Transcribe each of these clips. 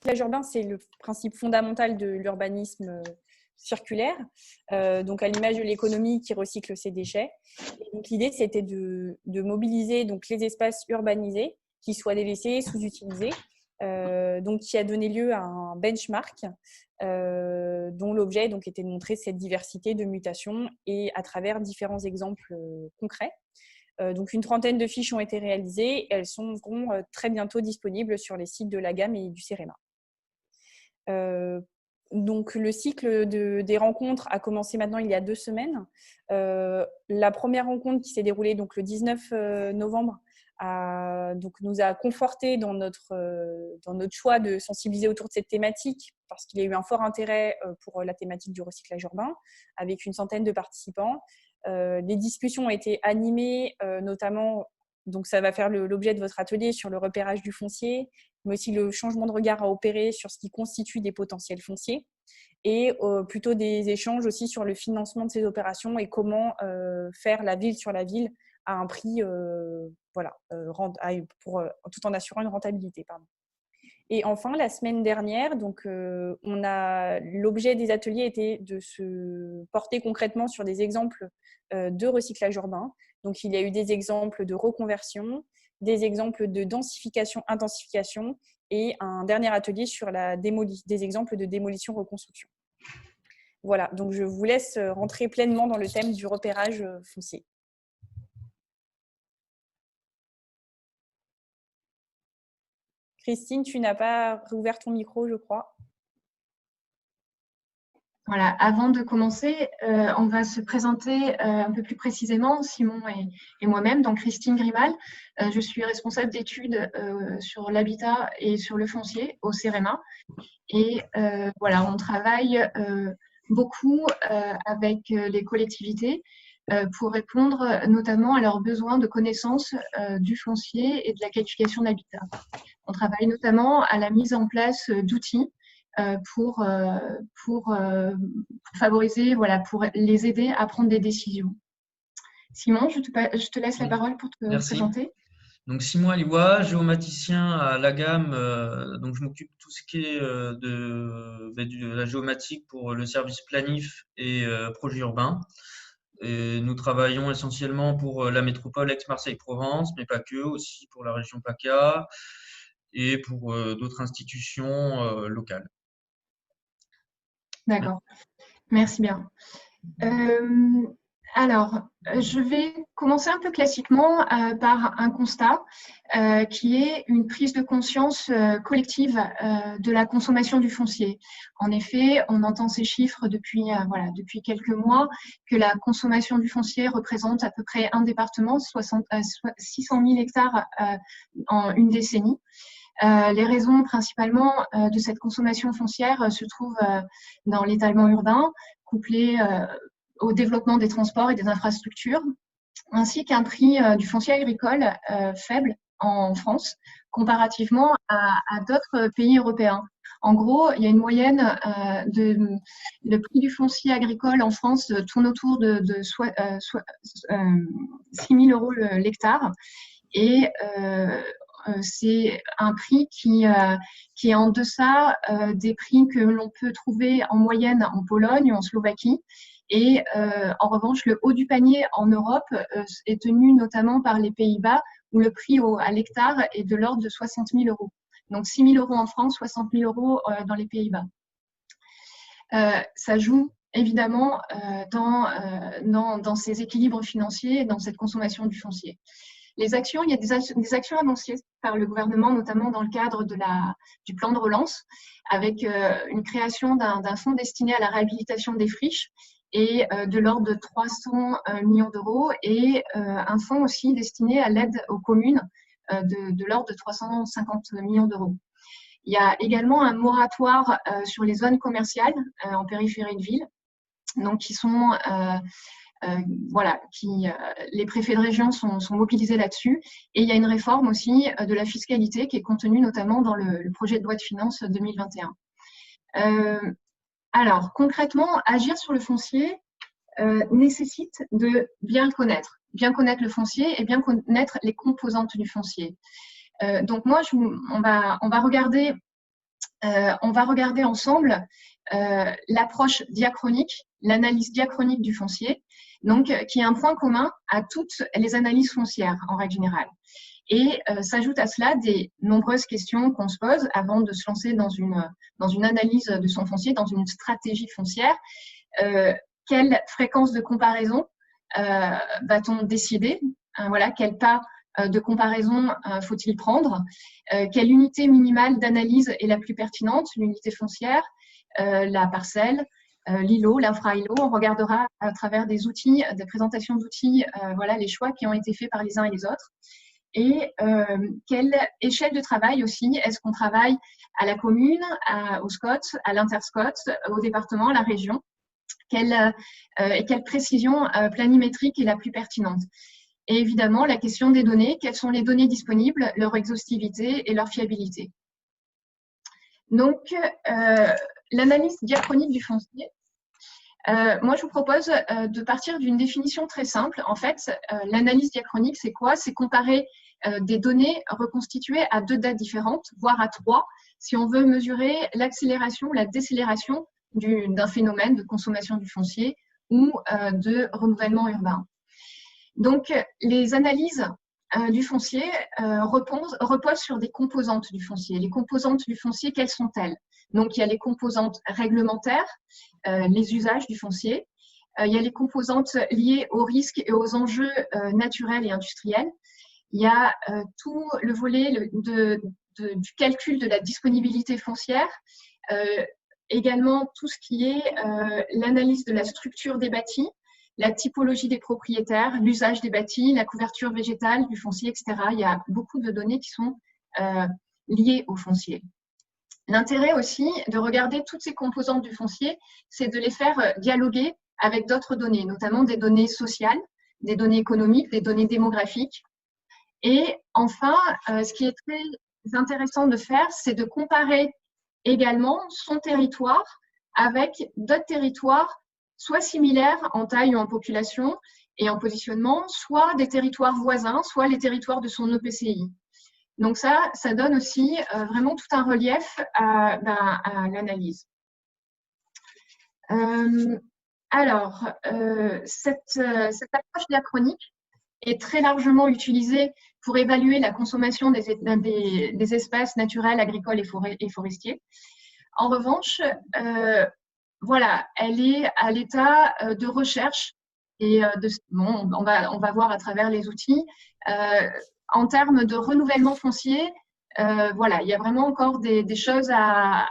recyclage urbain, c'est le principe fondamental de l'urbanisme circulaire, donc à l'image de l'économie qui recycle ses déchets. Et donc l'idée, c'était de mobiliser donc, les espaces urbanisés qui soient délaissés, sous-utilisés, donc qui a donné lieu à un benchmark dont l'objet donc, était de montrer cette diversité de mutations et à travers différents exemples concrets. Donc une trentaine de fiches ont été réalisées et elles seront très bientôt disponibles sur les sites de la Gamme et du CEREMA. Donc le cycle des rencontres a commencé maintenant il y a 2 semaines. La première rencontre qui s'est déroulée donc, le 19 novembre nous a conforté dans notre choix de sensibiliser autour de cette thématique parce qu'il y a eu un fort intérêt pour la thématique du recyclage urbain avec une centaine de participants. Les discussions ont été animées, notamment, donc ça va faire l'objet de votre atelier sur le repérage du foncier, mais aussi le changement de regard à opérer sur ce qui constitue des potentiels fonciers et plutôt des échanges aussi sur le financement de ces opérations et comment faire la ville sur la ville à un prix, tout en assurant une rentabilité. Et enfin, la semaine dernière, l'objet des ateliers était de se porter concrètement sur des exemples de recyclage urbain. Donc, il y a eu des exemples de reconversion, des exemples de densification, intensification et un dernier atelier sur des exemples de démolition-reconstruction. Voilà, donc je vous laisse rentrer pleinement dans le thème du repérage foncier. Christine, tu n'as pas rouvert ton micro, je crois. Voilà, avant de commencer, on va se présenter un peu plus précisément, Simon et moi-même. Donc, Christine Grimal, je suis responsable d'études sur l'habitat et sur le foncier au CEREMA. Et voilà, on travaille beaucoup avec les collectivités pour répondre notamment à leurs besoins de connaissance du foncier et de la qualification d'habitat. On travaille notamment à la mise en place d'outils pour favoriser, voilà, pour les aider à prendre des décisions. Simon, je te laisse la parole pour te présenter. Donc Simon Aliwa, géomaticien à la Gamme, donc je m'occupe de tout ce qui est de la géomatique pour le service planif et projet urbain. Et nous travaillons essentiellement pour la métropole Aix-Marseille-Provence, mais pas que, aussi pour la région PACA et pour d'autres institutions locales. D'accord, merci bien. Alors, je vais commencer un peu classiquement par un constat qui est une prise de conscience collective de la consommation du foncier. En effet, on entend ces chiffres depuis quelques mois que la consommation du foncier représente à peu près un département, 600 000 hectares en une décennie. Les raisons principalement de cette consommation foncière se trouvent dans l'étalement urbain, couplé au développement des transports et des infrastructures, ainsi qu'un prix du foncier agricole faible en France, comparativement à d'autres pays européens. En gros, il y a une moyenne le prix du foncier agricole en France tourne autour de 6 000 € l'hectare. Et c'est un prix qui est en deçà des prix que l'on peut trouver en moyenne en Pologne ou en Slovaquie. Et en revanche, le haut du panier en Europe est tenu notamment par les Pays-Bas, où le prix à l'hectare est de l'ordre de 60 000 €. Donc 6 000 € en France, 60 000 € dans les Pays-Bas. Ça joue évidemment dans ces équilibres financiers, dans cette consommation du foncier. Les actions, il y a des actions annoncées par le gouvernement, notamment dans le cadre du plan de relance, avec une création d'un fonds destiné à la réhabilitation des friches et de l'ordre de 300 millions d'euros, et un fonds aussi destiné à l'aide aux communes de l'ordre de 350 millions d'euros. Il y a également un moratoire sur les zones commerciales en périphérie de ville, donc qui sont les préfets de région sont mobilisés là-dessus. Et il y a une réforme aussi de la fiscalité qui est contenue notamment dans le projet de loi de finances 2021. Alors, concrètement, agir sur le foncier nécessite de bien connaître le foncier et bien connaître les composantes du foncier. Donc moi, on va regarder on va regarder ensemble l'approche diachronique, l'analyse diachronique du foncier, donc qui est un point commun à toutes les analyses foncières en règle générale. Et s'ajoutent à cela des nombreuses questions qu'on se pose avant de se lancer dans une analyse de son foncier, dans une stratégie foncière. Quelle fréquence de comparaison va-t-on décider? Voilà, quel pas de comparaison faut-il prendre? Quelle unité minimale d'analyse est la plus pertinente? L'unité foncière, la parcelle, l'îlot, l'infra-îlot. On regardera à travers des outils, des présentations d'outils, voilà les choix qui ont été faits par les uns et les autres. Et quelle échelle de travail aussi? Est-ce qu'on travaille à la commune, au SCOT, à l'interscot, au département, à la région? Et quelle précision planimétrique est la plus pertinente? Et évidemment, la question des données. Quelles sont les données disponibles, leur exhaustivité et leur fiabilité? Donc, l'analyse diachronique du foncier. Moi, je vous propose de partir d'une définition très simple. En fait, l'analyse diachronique, c'est quoi? C'est comparer des données reconstituées à 2 dates différentes, voire à 3, si on veut mesurer l'accélération ou la décélération d'un phénomène de consommation du foncier ou de renouvellement urbain. Donc, les analyses du foncier reposent sur des composantes du foncier. Les composantes du foncier, quelles sont-elles? Donc, il y a les composantes réglementaires, les usages du foncier. Il y a les composantes liées aux risques et aux enjeux naturels et industriels. Il y a tout le volet du calcul de la disponibilité foncière, également tout ce qui est l'analyse de la structure des bâtis, la typologie des propriétaires, l'usage des bâtis, la couverture végétale du foncier, etc. Il y a beaucoup de données qui sont liées au foncier. L'intérêt aussi de regarder toutes ces composantes du foncier, c'est de les faire dialoguer avec d'autres données, notamment des données sociales, des données économiques, des données démographiques. Et enfin, ce qui est très intéressant de faire, c'est de comparer également son territoire avec d'autres territoires, soit similaires en taille ou en population et en positionnement, soit des territoires voisins, soit les territoires de son EPCI. Donc ça donne aussi vraiment tout un relief à l'analyse. Cette approche diachronique est très largement utilisée pour évaluer la consommation des espaces naturels, agricoles et forestiers. En revanche, voilà, elle est à l'état de recherche et on va voir à travers les outils. En termes de renouvellement foncier, voilà, il y a vraiment encore des choses à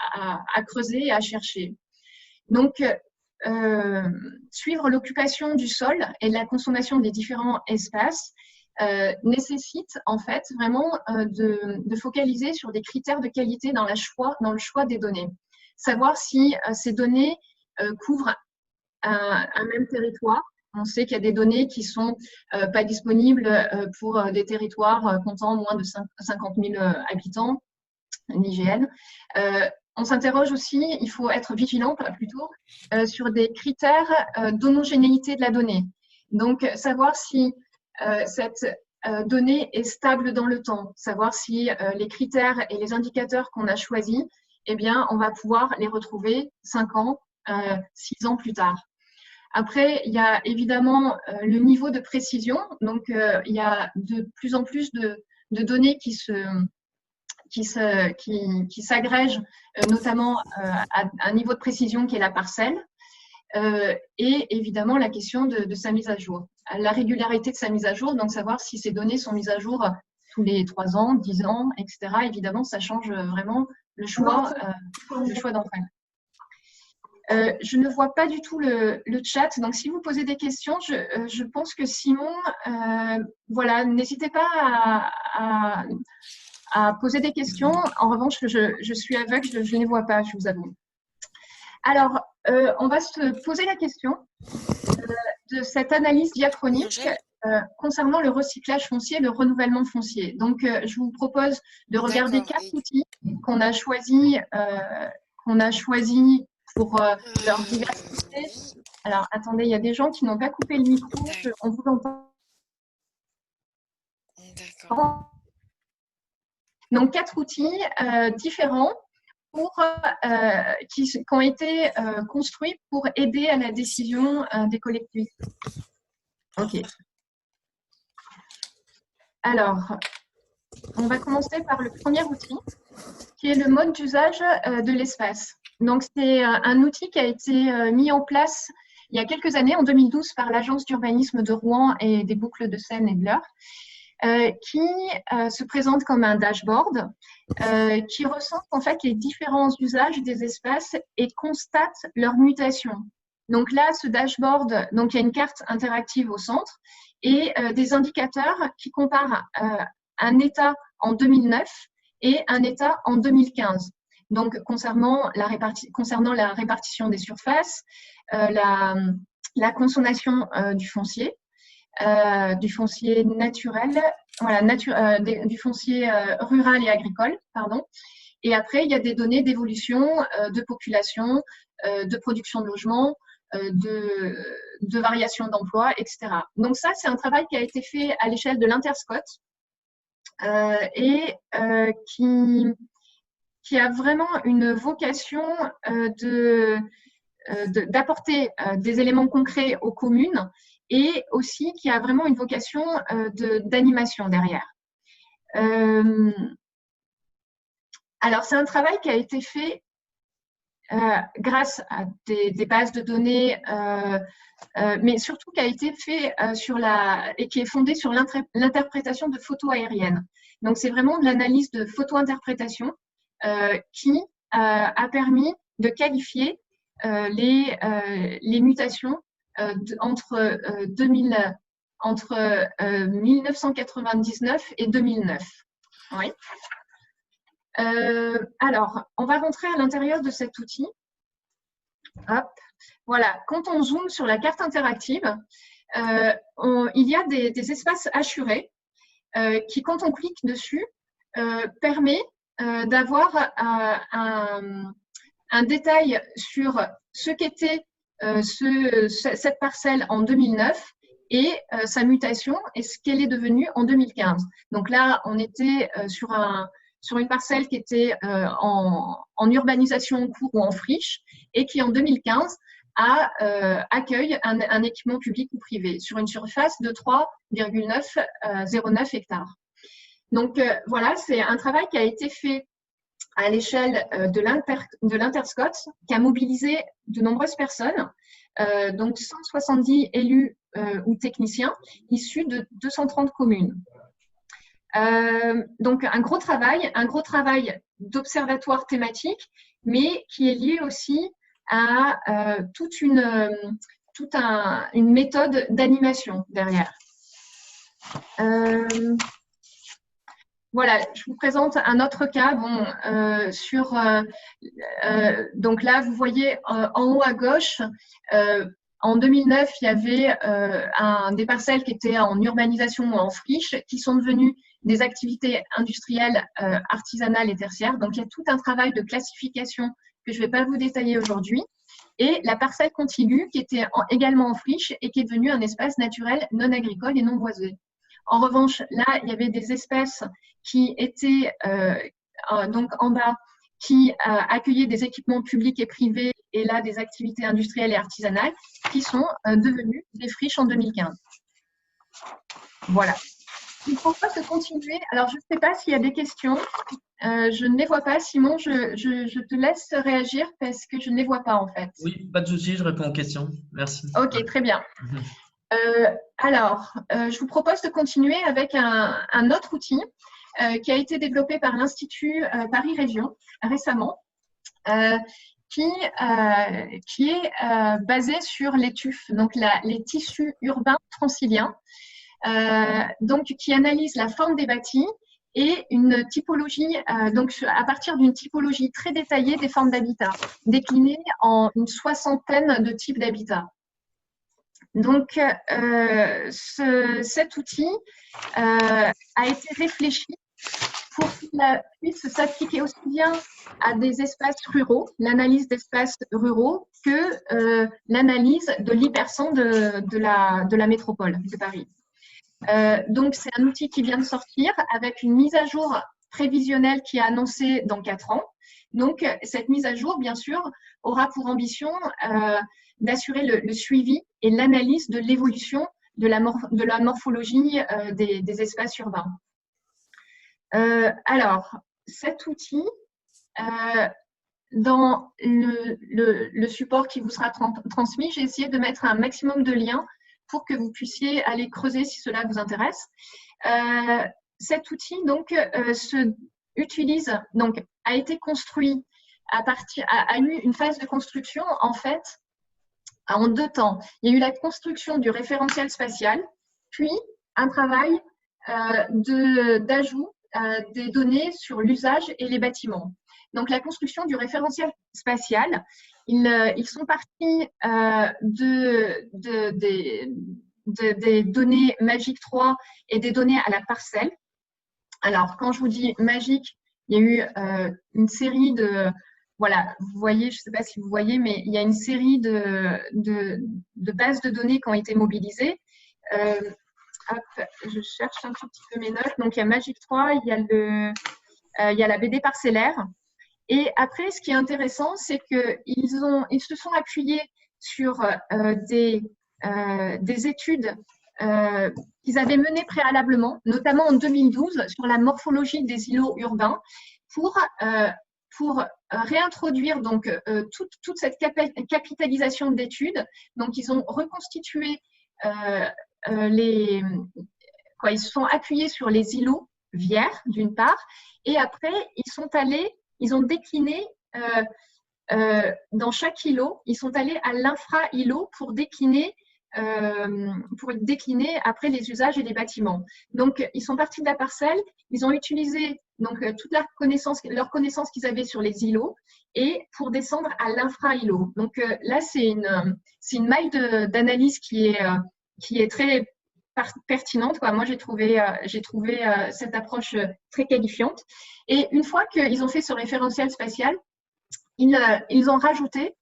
creuser et à chercher. Donc, suivre l'occupation du sol et la consommation des différents espaces nécessite en fait vraiment de focaliser sur des critères de qualité dans le choix des données. Savoir si ces données couvrent un même territoire. On sait qu'il y a des données qui ne sont pas disponibles pour des territoires comptant moins de 50 000 habitants, l'IGN. On s'interroge aussi, il faut être vigilant plutôt, sur des critères d'homogénéité de la donnée. Donc, savoir si cette donnée est stable dans le temps, savoir si les critères et les indicateurs qu'on a choisis, eh bien, on va pouvoir les retrouver 5 ans, 6 ans plus tard. Après, il y a évidemment le niveau de précision. Donc, il y a de plus en plus de données qui s'agrègent, notamment à un niveau de précision qui est la parcelle. Et évidemment, la question de sa mise à jour. La régularité de sa mise à jour, donc savoir si ces données sont mises à jour tous les 3 ans, 10 ans, etc. Évidemment, ça change vraiment le choix d'entre elles. Je ne vois pas du tout le chat, donc si vous posez des questions, je pense que Simon, voilà, n'hésitez pas à poser des questions. En revanche, je suis aveugle, je ne les vois pas, je vous avoue. Alors, on va se poser la question de cette analyse diachronique concernant le recyclage foncier, le renouvellement foncier. Donc, je vous propose de regarder 4 outils qu'on a choisis pour leur diversité. Alors, attendez, il y a des gens qui n'ont pas coupé le micro, on vous entend. D'accord. Donc, 4 outils différents qui ont été construits pour aider à la décision des collectivités. OK. Alors, on va commencer par le premier outil, qui est le mode d'usage de l'espace. Donc, c'est un outil qui a été mis en place il y a quelques années, en 2012, par l'Agence d'urbanisme de Rouen et des Boucles de Seine et de l'Eure, qui se présente comme un dashboard qui recense en fait les différents usages des espaces et constate leur mutation. Donc là, ce dashboard, donc il y a une carte interactive au centre et des indicateurs qui comparent un état en 2009 et un état en 2015. Donc concernant la répartition des surfaces, la consommation du foncier naturel, voilà, du foncier rural et agricole, pardon. Et après, il y a des données d'évolution de population, de production de logements, de variation d'emploi, etc. Donc ça, c'est un travail qui a été fait à l'échelle de l'Interscot et qui a vraiment une vocation d'apporter des éléments concrets aux communes et aussi qui a vraiment une vocation d'animation derrière. Alors, c'est un travail qui a été fait grâce à des bases de données, mais surtout qui a été fait et qui est fondé sur l'interprétation de photos aériennes. Donc, c'est vraiment de l'analyse de photo-interprétation qui a permis de qualifier les mutations entre 1999 et 2009. Oui. Alors, on va rentrer à l'intérieur de cet outil. Hop. Voilà, quand on zoome sur la carte interactive, il y a des espaces assurés qui, quand on clique dessus, permet d'avoir un détail sur ce qu'était cette parcelle en 2009 et sa mutation et ce qu'elle est devenue en 2015. Donc là, on était sur une parcelle qui était en urbanisation en cours ou en friche et qui, en 2015, accueille un équipement public ou privé sur une surface de 3,909 hectares. Donc voilà, c'est un travail qui a été fait à l'échelle de l'Interscot, qui a mobilisé de nombreuses personnes, donc 170 élus ou techniciens issus de 230 communes. Donc un gros travail d'observatoire thématique, mais qui est lié aussi à toute une méthode d'animation derrière. Voilà, je vous présente un autre cas. Bon, donc là, vous voyez en haut à gauche, en 2009, il y avait des parcelles qui étaient en urbanisation ou en friche, qui sont devenues des activités industrielles, artisanales et tertiaires. Donc, il y a tout un travail de classification que je ne vais pas vous détailler aujourd'hui. Et la parcelle contiguë qui était également en friche et qui est devenue un espace naturel non agricole et non boisé. En revanche, là, il y avait des espèces qui étaient donc en bas, qui accueillaient des équipements publics et privés et là des activités industrielles et artisanales qui sont devenues des friches en 2015. Voilà. Il faut pas se continuer. Alors, je ne sais pas s'il y a des questions. Je ne les vois pas. Simon, je te laisse réagir parce que je ne les vois pas en fait. Oui, pas de souci, je réponds aux questions. Merci. Ok, très bien. Alors, je vous propose de continuer avec un autre outil qui a été développé par l'Institut Paris Région récemment, qui est basé sur les TUF, donc les tissus urbains franciliens, donc qui analyse la forme des bâtis et une typologie, donc à partir d'une typologie très détaillée des formes d'habitat, déclinées en une soixantaine de types d'habitat. Donc, cet outil a été réfléchi pour qu'il puisse s'appliquer aussi bien à des espaces ruraux, l'analyse d'espaces ruraux, que l'analyse de l'hypercentre de la métropole de Paris. Donc, c'est un outil qui vient de sortir avec une mise à jour prévisionnel qui est annoncé dans 4 ans. Donc, cette mise à jour, bien sûr, aura pour ambition d'assurer le suivi et l'analyse de l'évolution de la morphologie des espaces urbains. Alors, cet outil, dans le support qui vous sera transmis, j'ai essayé de mettre un maximum de liens pour que vous puissiez aller creuser si cela vous intéresse. Cet outil donc a été construit a eu une phase de construction en fait en 2 temps. Il y a eu la construction du référentiel spatial, puis un travail d'ajout des données sur l'usage et les bâtiments. Donc, la construction du référentiel spatial, ils sont partis des données Magic 3 et des données à la parcelle. Alors, quand je vous dis Magic, il y a eu une série de… Voilà, vous voyez, je ne sais pas si vous voyez, mais il y a une série de bases de données qui ont été mobilisées. Hop, je cherche un tout petit peu mes notes. Donc, il y a Magic 3, il y a la BD parcellaire. Et après, ce qui est intéressant, c'est qu'ils se sont appuyés sur des études qu'ils avaient menées préalablement, notamment en 2012, sur la morphologie des îlots urbains, pour réintroduire donc toute cette capitalisation d'études. Donc, ils ont reconstitué ils se sont appuyés sur les îlots Vierre, d'une part, et après, ils ont décliné dans chaque îlot, ils sont allés à l'infra-îlot pour décliner après les usages et les bâtiments. Donc, ils sont partis de la parcelle, ils ont utilisé donc toute leur connaissance qu'ils avaient sur les îlots et pour descendre à l'infra-îlot. Donc là, c'est une maille d'analyse qui est très pertinente, quoi. Moi, j'ai trouvé cette approche très qualifiante. Et une fois qu'ils ont fait ce référentiel spatial, ils ont rajouté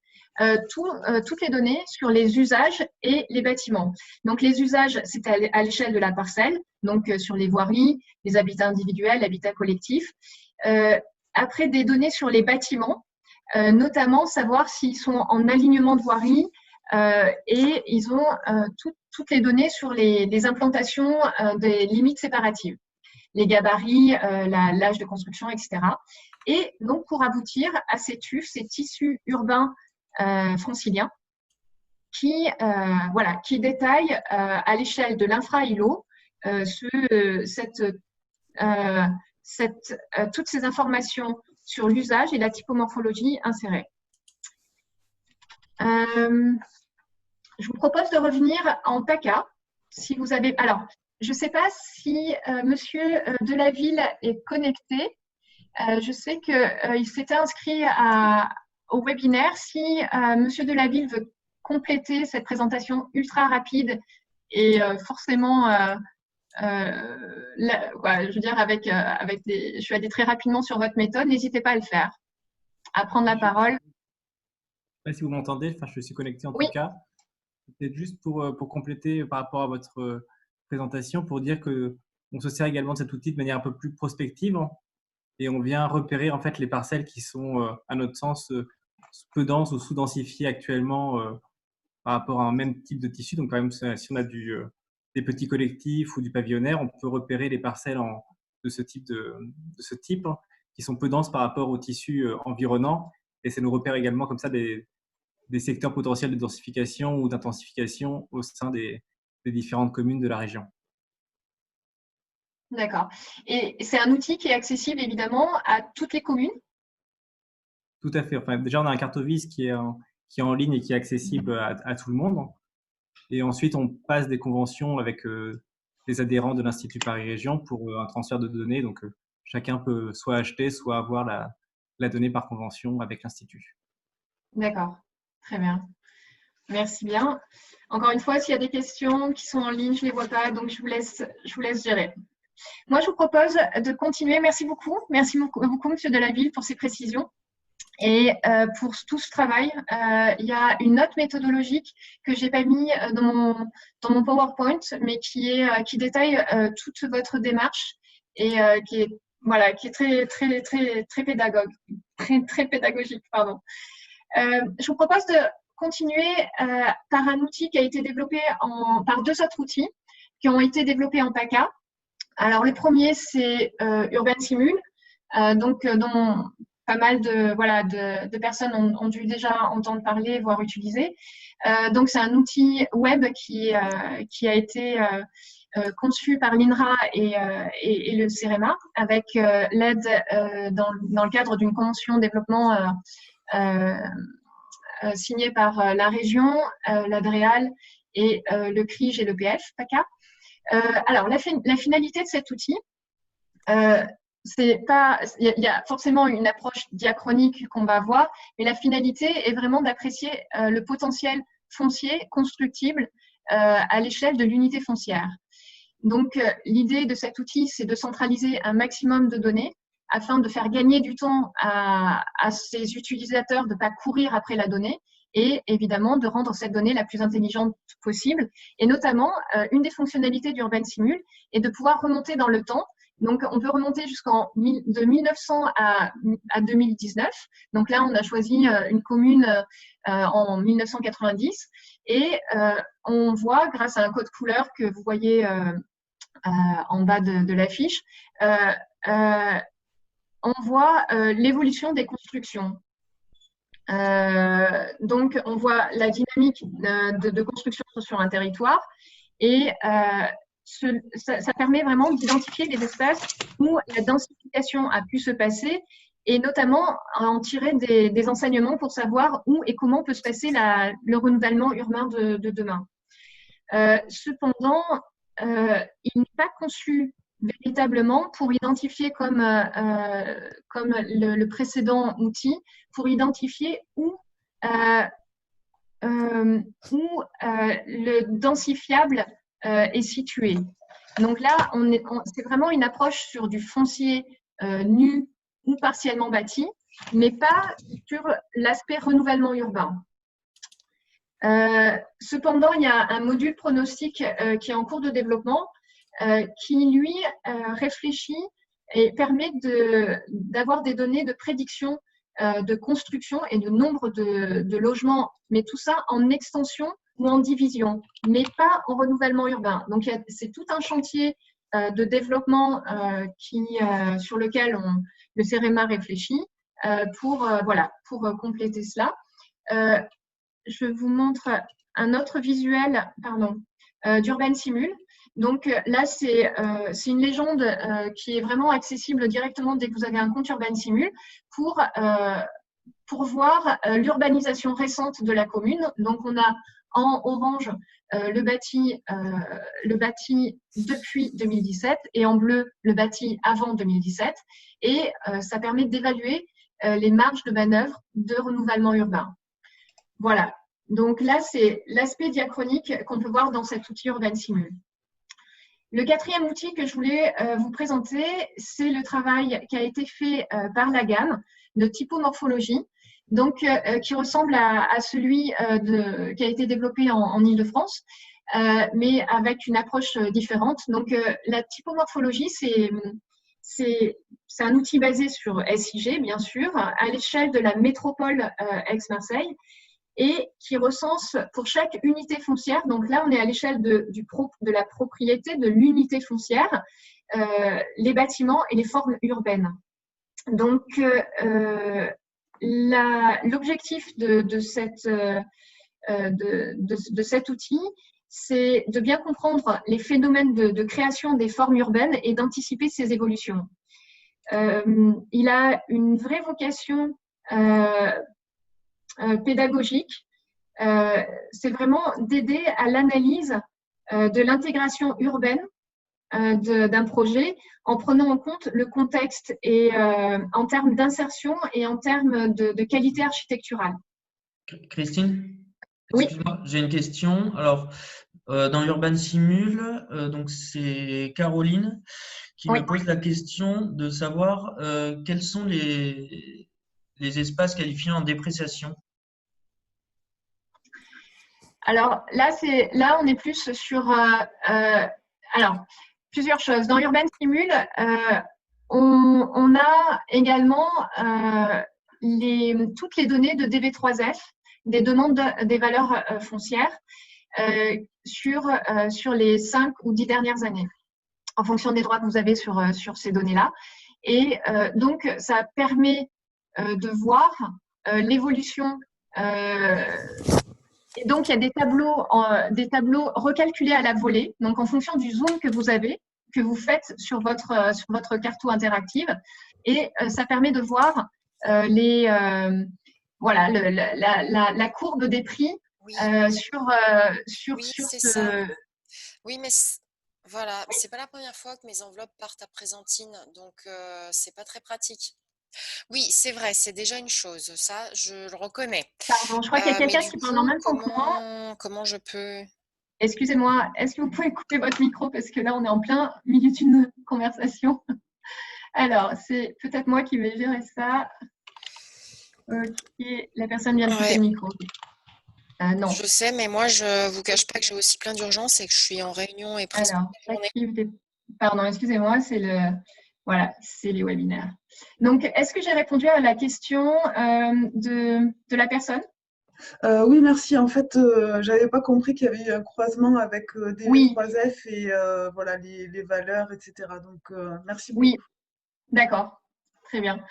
toutes les données sur les usages et les bâtiments. Donc, les usages, c'était à l'échelle de la parcelle, donc sur les voiries, les habitats individuels, l'habitat collectif. Après, des données sur les bâtiments, notamment savoir s'ils sont en alignement de voirie, et ils ont toutes les données sur les implantations des limites séparatives, les gabarits, l'âge de construction, etc. Et donc, pour aboutir à ces TUF, ces tissus urbains franciliens, qui détaillent à l'échelle de l'infra-îlot toutes ces informations sur l'usage et la typomorphologie insérée. Je vous propose de revenir en PACA. Si vous avez… Alors, je ne sais pas si Monsieur Delaville est connecté. Je sais qu'il s'était inscrit au webinaire. Si Monsieur Delaville veut compléter cette présentation ultra rapide et forcément, je veux dire, je suis allée très rapidement sur votre méthode, n'hésitez pas à le faire, à prendre la parole. Je ne sais pas si vous m'entendez, enfin, je suis connecté en Oui. tout cas. Peut-être juste pour compléter par rapport à votre présentation, pour dire qu'on se sert également de cet outil de manière un peu plus prospective et on vient repérer en fait les parcelles qui sont, à notre sens, peu denses ou sous-densifiées actuellement par rapport à un même type de tissu. Donc, quand même, si on a des petits collectifs ou du pavillonnaire, on peut repérer les parcelles de ce type qui sont peu denses par rapport au tissu environnant. Et ça nous repère également comme ça des secteurs potentiels de densification ou d'intensification au sein des différentes communes de la région. D'accord. Et c'est un outil qui est accessible évidemment à toutes les communes? Tout à fait. Enfin, déjà, on a un cartovis qui est en ligne et qui est accessible à tout le monde. Et ensuite, on passe des conventions avec les adhérents de l'Institut Paris Région pour un transfert de données. Donc, chacun peut soit acheter, soit avoir la donnée par convention avec l'Institut. D'accord. Très bien. Merci bien. Encore une fois, s'il y a des questions qui sont en ligne, je ne les vois pas, donc je vous laisse gérer. Moi, je vous propose de continuer. Merci beaucoup. Merci beaucoup, Monsieur Delaville, pour ces précisions. Et pour tout ce travail, il y a une note méthodologique que je n'ai pas mis dans mon PowerPoint, mais qui détaille toute votre démarche et qui est voilà, qui est très pédagogue, très pédagogique, pardon. Je vous propose de continuer par un outil qui a été développé par 2 autres outils qui ont été développés en PACA. Alors, le premier, c'est Urban Simul, dont pas mal de personnes ont dû déjà entendre parler, voire utiliser. Donc, c'est un outil web qui a été conçu par l'INRA et le CEREMA avec l'aide dans le cadre d'une convention développement signée par la région, l'ADREAL et le CRIJ et l'EPF, PACA. Alors, la finalité de cet outil, il y a forcément une approche diachronique qu'on va voir, mais la finalité est vraiment d'apprécier le potentiel foncier constructible à l'échelle de l'unité foncière. Donc, l'idée de cet outil, c'est de centraliser un maximum de données afin de faire gagner du temps à ces utilisateurs de ne pas courir après la donnée et évidemment de rendre cette donnée la plus intelligente possible. Et notamment, une des fonctionnalités d'Urban Simul est de pouvoir remonter dans le temps. Donc, on peut remonter de 1900 à 2019. Donc là, on a choisi une commune en 1990 et on voit, grâce à un code couleur que vous voyez en bas de l'affiche, on voit l'évolution des constructions. Donc, on voit la dynamique de construction sur un territoire et ça permet vraiment d'identifier les espaces où la densification a pu se passer et notamment en tirer des enseignements pour savoir où et comment peut se passer le renouvellement urbain de demain. Cependant, il n'est pas conçu véritablement pour identifier comme le précédent outil, pour identifier où le densifiable est situé. Donc là, c'est vraiment une approche sur du foncier nu ou partiellement bâti, mais pas sur l'aspect renouvellement urbain. Cependant, il y a un module pronostic qui est en cours de développement qui, lui, réfléchit et permet d'avoir des données de prédiction de construction et de nombre de logements, mais tout ça en extension ou en division, mais pas en renouvellement urbain. Donc, c'est tout un chantier de développement sur lequel le CEREMA réfléchit pour compléter cela. Je vous montre un autre visuel d'Urban Simul. Donc là, c'est une légende qui est vraiment accessible directement dès que vous avez un compte Urban Simul pour voir l'urbanisation récente de la commune. Donc, on a en orange le bâti depuis 2017 et en bleu le bâti avant 2017. Et ça permet d'évaluer les marges de manœuvre de renouvellement urbain. Voilà. Donc là, c'est l'aspect diachronique qu'on peut voir dans cet outil Urban Simul. Le quatrième outil que je voulais vous présenter, c'est le travail qui a été fait par la gamme de typomorphologie, donc qui ressemble à celui qui a été développé en Île-de-France, mais avec une approche différente. Donc la typomorphologie, c'est un outil basé sur SIG, bien sûr, à l'échelle de la métropole Aix-Marseille, et qui recense pour chaque unité foncière, donc là on est à l'échelle de la propriété, de l'unité foncière, les bâtiments et les formes urbaines. Donc l'objectif de cet outil, c'est de bien comprendre les phénomènes de création des formes urbaines et d'anticiper ces évolutions. Il a une vraie vocation pédagogique, c'est vraiment d'aider à l'analyse de l'intégration urbaine d'un projet en prenant en compte le contexte et en termes d'insertion et en termes de qualité architecturale. Christine, oui. J'ai une question. Alors, dans Urban Simul, donc c'est Caroline qui me pose la question de savoir quels sont les espaces qualifiés en dépréciation. Alors là, on est plus sur alors plusieurs choses. Dans Urban Simul, On a également toutes les données de DV3F, des demandes des valeurs foncières sur les 5 ou 10 dernières années, en fonction des droits que vous avez sur ces données-là. Et donc, ça permet de voir l'évolution. Et donc, il y a des tableaux recalculés à la volée, donc en fonction du zoom que vous avez, que vous faites sur votre carto interactive. Et ça permet de voir voilà, la courbe des prix Oui, sur c'est ça. Oui, mais voilà, c'est pas la première fois que mes enveloppes partent à Présentine, donc c'est pas très pratique. Oui, c'est vrai, c'est déjà une chose, ça, je le reconnais. Pardon, je crois qu'il y a Mais quelqu'un du qui parle en coup, même temps que moi. comment je peux… Excusez-moi, est-ce que vous pouvez couper votre micro parce que là, on est en plein milieu d'une conversation. Alors, c'est peut-être moi qui vais gérer ça. Ok, la personne vient de couper le micro. Non. Je sais, mais moi, je vous cache pas que j'ai aussi plein d'urgences et que je suis en réunion et presque Alors, pardon, excusez-moi, voilà, c'est les webinaires. Donc, est-ce que j'ai répondu à la question de la personne? Oui, merci. En fait, j'avais pas compris qu'il y avait eu un croisement avec DV3F et voilà, les valeurs, etc. Donc, merci beaucoup. Oui, d'accord. Très bien.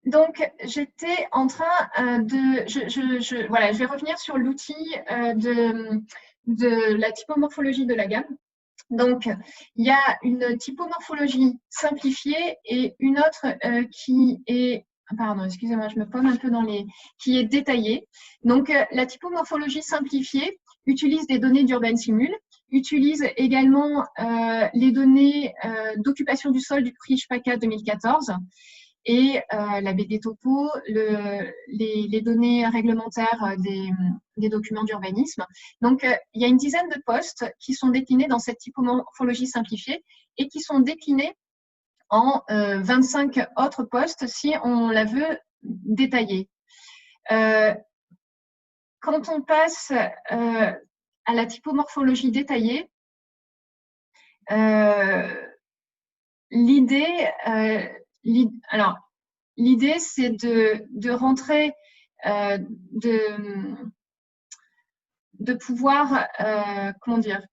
Donc, j'étais en train voilà, je vais revenir sur l'outil de la typomorphologie de la gamme. Donc, il y a une typomorphologie simplifiée et une autre qui est, pardon, excusez-moi, je me pomme un peu qui est détaillée. Donc, la typomorphologie simplifiée utilise des données d'Urban Simul, utilise également les données d'occupation du sol du prix Chpaka 2014 et la BD Topo, les données réglementaires des documents d'urbanisme. Donc, il y a une dizaine de postes qui sont déclinés dans cette typomorphologie simplifiée et qui sont déclinés en 25 autres postes si on la veut détailler. Quand on passe à la typomorphologie détaillée, l'idée, c'est de rentrer, de pouvoir, comment dire,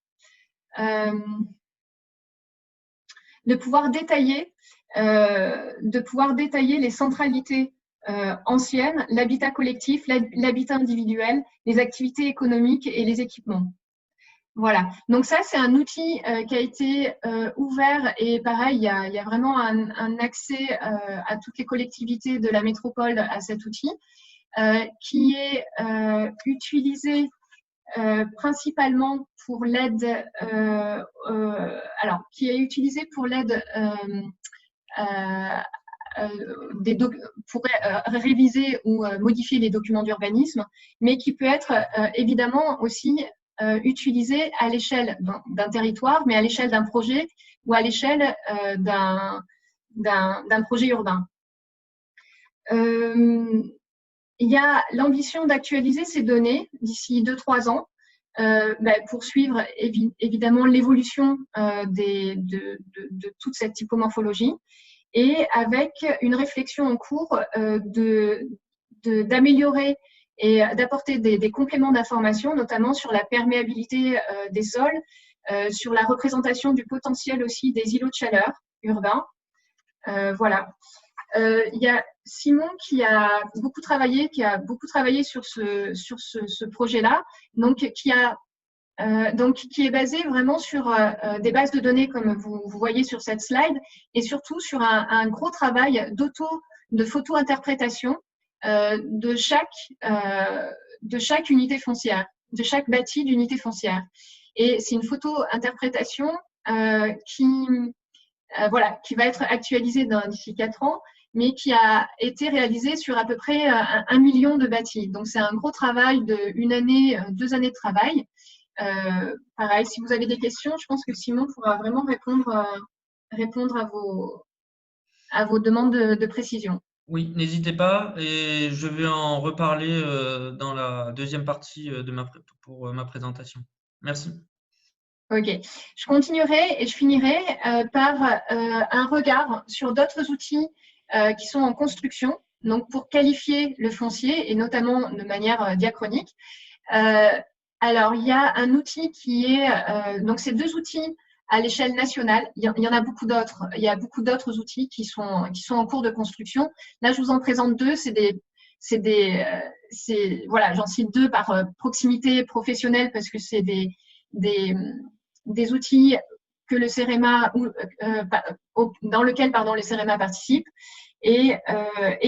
de pouvoir détailler les centralités anciennes, l'habitat collectif, l'habitat individuel, les activités économiques et les équipements. Voilà, donc ça c'est un outil qui a été ouvert et pareil, il y a vraiment un accès à toutes les collectivités de la métropole à cet outil qui est utilisé principalement pour l'aide, qui est utilisé pour l'aide pour réviser ou modifier les documents d'urbanisme, mais qui peut être évidemment aussi utilisé à l'échelle d'un territoire, mais à l'échelle d'un projet ou à l'échelle d'un projet urbain. Il y a l'ambition d'actualiser ces données d'ici 2-3 ans pour suivre évidemment l'évolution de toute cette typomorphologie et avec une réflexion en cours d'améliorer et d'apporter des compléments d'information, notamment sur la perméabilité des sols, sur la représentation du potentiel aussi des îlots de chaleur urbains. Voilà. Il y a Simon qui a beaucoup travaillé sur ce projet-là, donc qui est basé vraiment sur des bases de données comme vous voyez sur cette slide et surtout sur un gros travail de photo-interprétation de chaque unité foncière, de chaque bâti d'unité foncière. Et c'est une photo-interprétation qui va être actualisée d'ici 4 ans, mais qui a été réalisée sur à peu près 1 million de bâtis. Donc, c'est un gros travail de 1 année, 2 années de travail. Pareil, si vous avez des questions, je pense que Simon pourra vraiment répondre à vos demandes de précision. Oui, n'hésitez pas et je vais en reparler dans la deuxième partie pour ma présentation. Merci. Ok, je continuerai et je finirai par un regard sur d'autres outils qui sont en construction, donc pour qualifier le foncier et notamment de manière diachronique. Alors, il y a un outil qui est, donc ces deux outils à l'échelle nationale, il y en a beaucoup d'autres. Il y a beaucoup d'autres outils qui sont en cours de construction. Là, je vous en présente deux. Voilà, j'en cite deux par proximité professionnelle parce que c'est des outils que le CEREMA, dans lequel le CEREMA participe et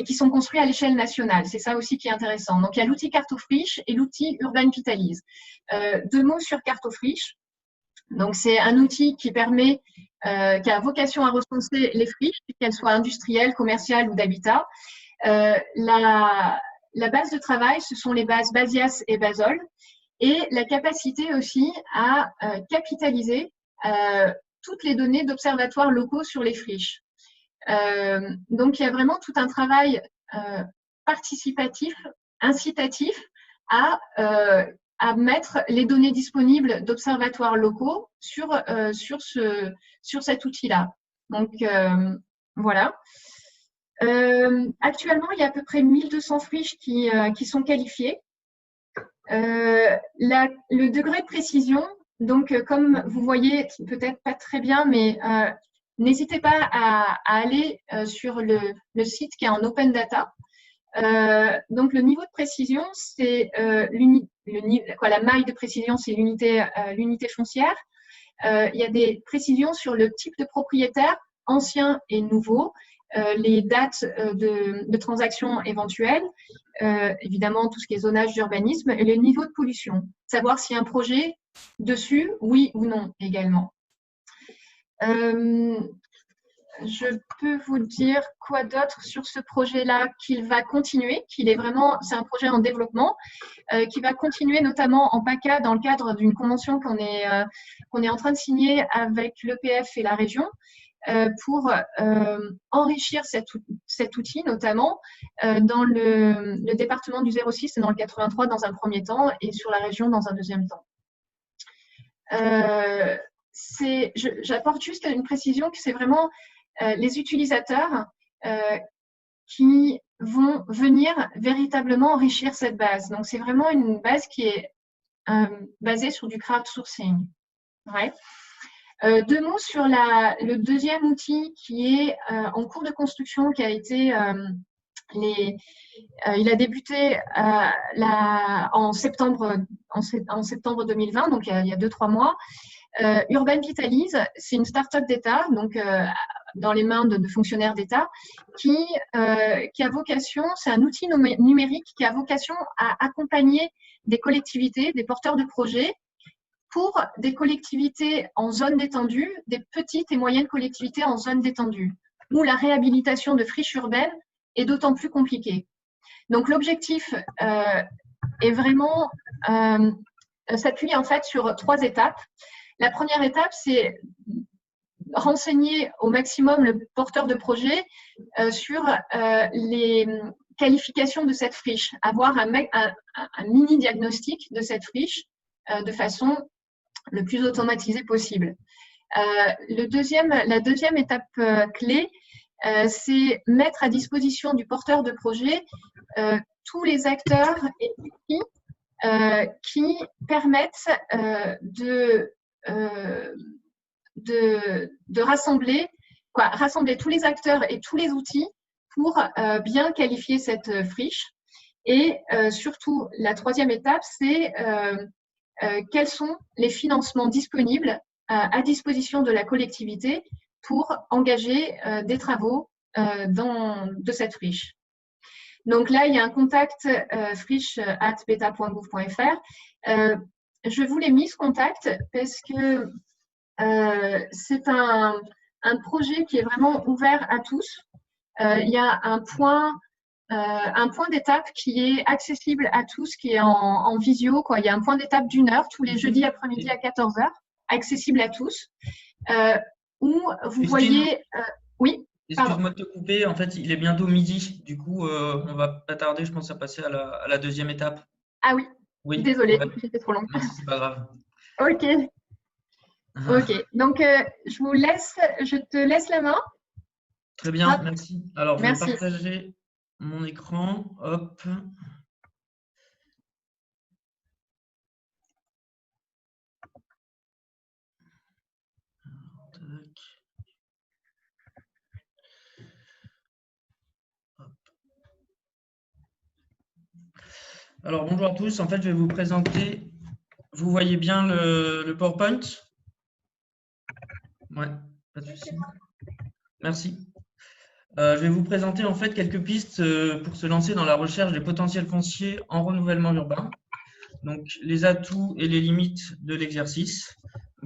qui sont construits à l'échelle nationale. C'est ça aussi qui est intéressant. Donc, il y a l'outil Cartofriche et l'outil Urban Vitalise. Deux mots sur Cartofriche. Donc, c'est un outil qui permet, qui a vocation à recenser les friches, qu'elles soient industrielles, commerciales ou d'habitat. La base de travail, ce sont les bases Basias et Basol, et la capacité aussi à capitaliser toutes les données d'observatoires locaux sur les friches. Donc, il y a vraiment tout un travail participatif, incitatif à mettre les données disponibles d'observatoires locaux sur cet outil-là. Donc, voilà. Actuellement, il y a à peu près 1200 friches qui sont qualifiées. Le degré de précision, donc comme vous voyez, peut-être pas très bien, mais n'hésitez pas à aller sur le site qui est en open data. Donc, le niveau de précision, c'est la maille de précision, c'est l'unité foncière. Il y a des précisions sur le type de propriétaire, ancien et nouveau, les dates de transactions éventuelles, évidemment tout ce qui est zonage d'urbanisme, et le niveau de pollution. Savoir s'il y a un projet dessus, oui ou non également. Je peux vous dire quoi d'autre sur ce projet-là, qu'il va continuer, c'est un projet en développement, qui va continuer notamment en PACA dans le cadre d'une convention qu'on est en train de signer avec l'EPF et la région pour enrichir cet outil, notamment dans le département du 06 et dans le 83 dans un premier temps et sur la région dans un deuxième temps. J'apporte juste une précision que c'est vraiment les utilisateurs qui vont venir véritablement enrichir cette base. Donc, c'est vraiment une base qui est basée sur du crowdsourcing. Ouais. Deux mots sur le deuxième outil qui est en cours de construction, qui a été il a débuté en septembre 2020, donc il y a 2-3 mois. Urban Vitalise, c'est une start-up d'État, donc dans les mains de fonctionnaires d'État, qui a vocation, c'est un outil numérique qui a vocation à accompagner des collectivités, des porteurs de projets, pour des collectivités en zone détendue, des petites et moyennes collectivités en zone détendue, où la réhabilitation de friches urbaines est d'autant plus compliquée. Donc l'objectif est vraiment s'appuie en fait sur 3 étapes. La première étape, c'est renseigner au maximum le porteur de projet sur les qualifications de cette friche, avoir un mini diagnostic de cette friche de façon le plus automatisée possible. La deuxième étape clé, c'est mettre à disposition du porteur de projet tous les acteurs et outils qui permettent de rassembler tous les acteurs et tous les outils pour bien qualifier cette friche. Et surtout, la troisième étape, c'est quels sont les financements disponibles à disposition de la collectivité pour engager des travaux de cette friche. Donc là, il y a un contact friche@beta.gouv.fr. Je vous l'ai mis ce contact parce que c'est un projet qui est vraiment ouvert à tous. Il y a un point d'étape qui est accessible à tous, qui est en visio, quoi. Il y a un point d'étape d'1 heure tous les jeudis après-midi à 14 h, accessible à tous, où vous voyez… oui. Excuse-moi de te couper, en fait, il est bientôt midi. Du coup, on va pas tarder, je pense, à passer à la deuxième étape. Ah oui, désolée, j'étais trop longue. Non, c'est pas grave. Ok. Ok, donc je te laisse la main. Très bien, Hop. merci. Alors, je vais Merci. partager mon écran. Hop. Tac. Hop. Alors, bonjour à tous. En fait, je vais vous présenter. Vous voyez bien le PowerPoint? Ouais, pas de souci. Merci. Je vais vous présenter en fait quelques pistes pour se lancer dans la recherche des potentiels fonciers en renouvellement urbain. Donc, les atouts et les limites de l'exercice.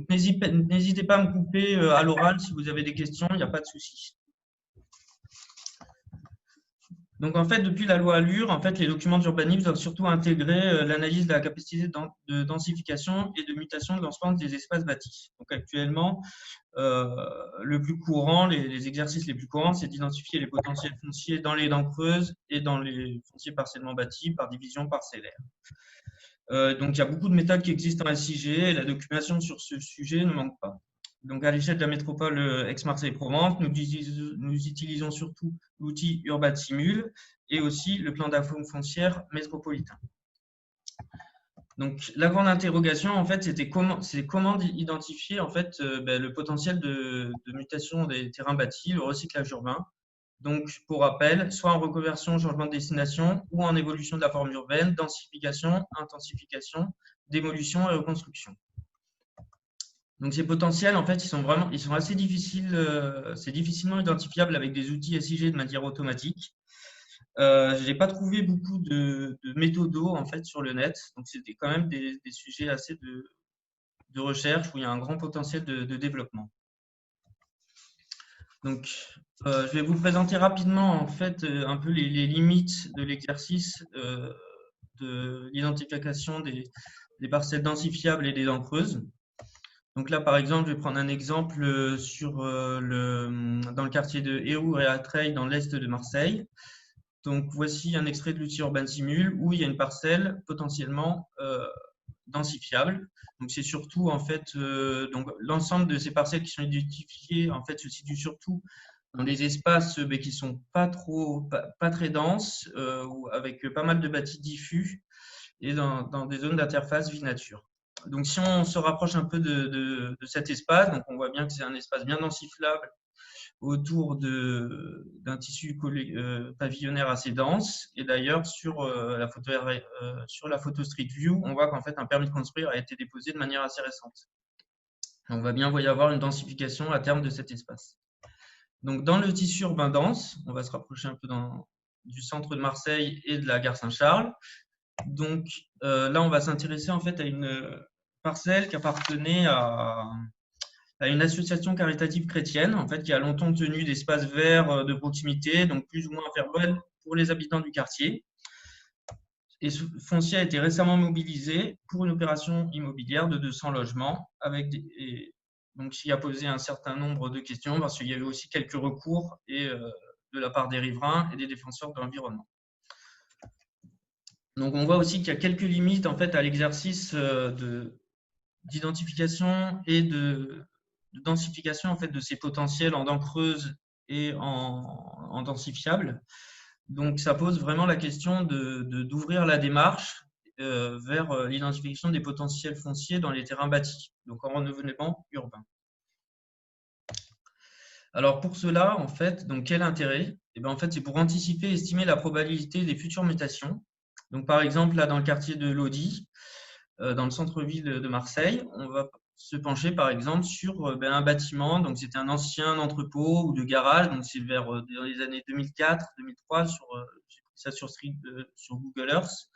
N'hésitez pas à me couper à l'oral si vous avez des questions, il n'y a pas de souci. Donc, en fait, depuis la loi Allure, en fait, les documents d'urbanisme doivent surtout intégrer l'analyse de la capacité de densification et de mutation de l'ensemble des espaces bâtis. Donc, actuellement, le plus courant, les exercices les plus courants, c'est d'identifier les potentiels fonciers dans les dents creuses et dans les fonciers partiellement bâtis par division parcellaire. Donc, il y a beaucoup de méthodes qui existent en SIG et la documentation sur ce sujet ne manque pas. Donc, à l'échelle de la métropole Aix-Marseille-Provence, nous utilisons surtout l'outil UrbanSimul et aussi le plan d'info foncière métropolitain. Donc, la grande interrogation, en fait, c'est comment identifier en fait, le potentiel de mutation des terrains bâtis, le recyclage urbain. Donc, pour rappel, soit en reconversion, changement de destination, ou en évolution de la forme urbaine, densification, intensification, démolition et reconstruction. Donc, ces potentiels, en fait, ils sont assez difficiles, c'est difficilement identifiable avec des outils SIG de manière automatique. Je n'ai pas trouvé beaucoup de méthodos en fait sur le net, donc c'était quand même des sujets assez de recherche où il y a un grand potentiel de développement. Donc, je vais vous présenter rapidement en fait un peu les limites de l'exercice de l'identification des parcelles densifiables et des dents creuses. Donc là, par exemple, je vais prendre un exemple dans le quartier de Héroux et Atreil, dans l'est de Marseille. Donc, voici un extrait de l'outil UrbanSimul où il y a une parcelle potentiellement densifiable. Donc, c'est surtout en fait l'ensemble de ces parcelles qui sont identifiées en fait se situent surtout dans des espaces qui sont pas très denses ou avec pas mal de bâtis diffus et dans des zones d'interface vie-nature. Donc, si on se rapproche un peu de cet espace, donc on voit bien que c'est un espace bien densifiable autour d'un tissu pavillonnaire assez dense. Et d'ailleurs, sur la photo Street View, on voit qu'en fait, un permis de construire a été déposé de manière assez récente. On va bien y avoir une densification à terme de cet espace. Donc, dans le tissu urbain dense, on va se rapprocher un peu du centre de Marseille et de la gare Saint-Charles. Donc, là, on va s'intéresser en fait à une parcelle qui appartenait à une association caritative chrétienne, en fait, qui a longtemps tenu d'espaces verts de proximité, donc plus ou moins fermels pour les habitants du quartier. Et ce foncier a été récemment mobilisé pour une opération immobilière de 200 logements, donc qui a posé un certain nombre de questions, parce qu'il y avait aussi quelques recours de la part des riverains et des défenseurs de l'environnement. Donc, on voit aussi qu'il y a quelques limites en fait, à l'exercice d'identification et de densification en fait, de ces potentiels en dents creuses et en densifiables. Donc, ça pose vraiment la question d'ouvrir la démarche vers l'identification des potentiels fonciers dans les terrains bâtis, donc en renouvellement urbain. Alors, pour cela, en fait, donc quel intérêt? Eh bien, en fait, c'est pour anticiper et estimer la probabilité des futures mutations. Donc, par exemple, là, dans le quartier de Lodi, dans le centre-ville de Marseille, on va se pencher par exemple sur un bâtiment. Donc, c'était un ancien entrepôt ou de garage. Donc, c'est dans les années 2004-2003. J'ai pris ça sur Google Earth.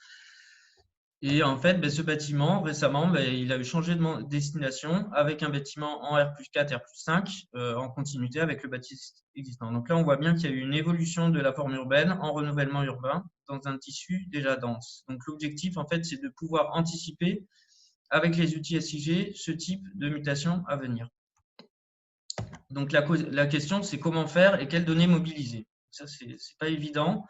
Et en fait, ce bâtiment, récemment, il a changé de destination avec un bâtiment en R+4, R+5 en continuité avec le bâtiment existant. Donc là, on voit bien qu'il y a eu une évolution de la forme urbaine en renouvellement urbain dans un tissu déjà dense. Donc l'objectif, en fait, c'est de pouvoir anticiper avec les outils SIG ce type de mutation à venir. Donc la question, c'est comment faire et quelles données mobiliser. Ça, c'est pas évident.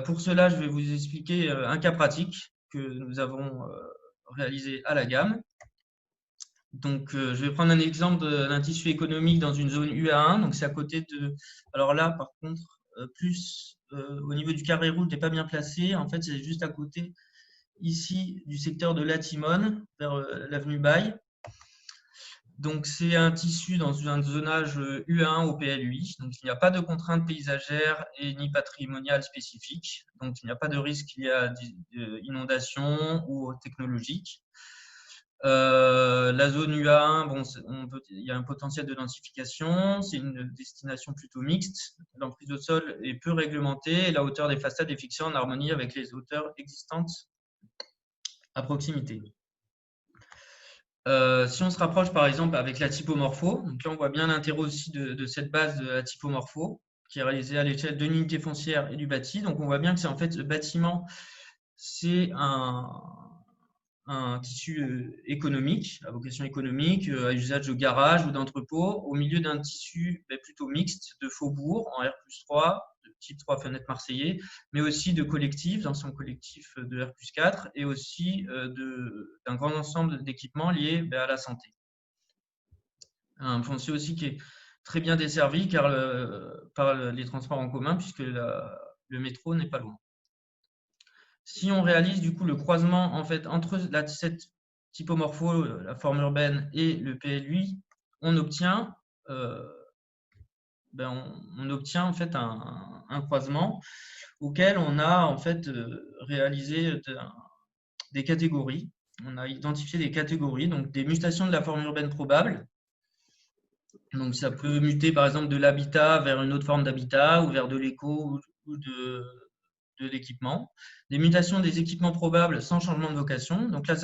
Pour cela, je vais vous expliquer un cas pratique que nous avons réalisé à la gamme. Donc, je vais prendre un exemple d'un tissu économique dans une zone UA1. Donc, c'est à côté de… Alors là, par contre, plus au niveau du carré rouge, je n'ai pas bien placé. En fait, c'est juste à côté, ici, du secteur de la Timone, vers l'avenue Baye. Donc, c'est un tissu dans un zonage UA1 au PLUI. Donc, il n'y a pas de contraintes paysagères et ni patrimoniales spécifiques. Donc, il n'y a pas de risque lié à inondation ou technologique. La zone UA1, bon, il y a un potentiel de densification, c'est une destination plutôt mixte. L'emprise au sol est peu réglementée et la hauteur des façades est fixée en harmonie avec les hauteurs existantes à proximité. Si on se rapproche par exemple avec la typomorpho, donc là on voit bien l'intérêt aussi de cette base de la typomorpho qui est réalisée à l'échelle de l'unité foncière et du bâti. Donc on voit bien que c'est en fait ce bâtiment, c'est un tissu économique, à vocation économique, à usage de garage ou d'entrepôt, au milieu d'un tissu plutôt mixte de faubourg en R+3, de type 3 fenêtres marseillais, mais aussi de collectifs, d'anciens collectifs de R+4, et aussi d'un grand ensemble d'équipements liés à la santé. Un foncier aussi qui est très bien desservi par les transports en commun, puisque le métro n'est pas loin. Si on réalise du coup le croisement en fait entre cette typomorpho, la forme urbaine et le PLUI, on obtient en fait un croisement auquel on a en fait réalisé des catégories. On a identifié des catégories, donc des mutations de la forme urbaine probable. Donc ça peut muter par exemple de l'habitat vers une autre forme d'habitat ou vers de l'éco ou de l'équipement, des mutations des équipements probables sans changement de vocation. Donc là,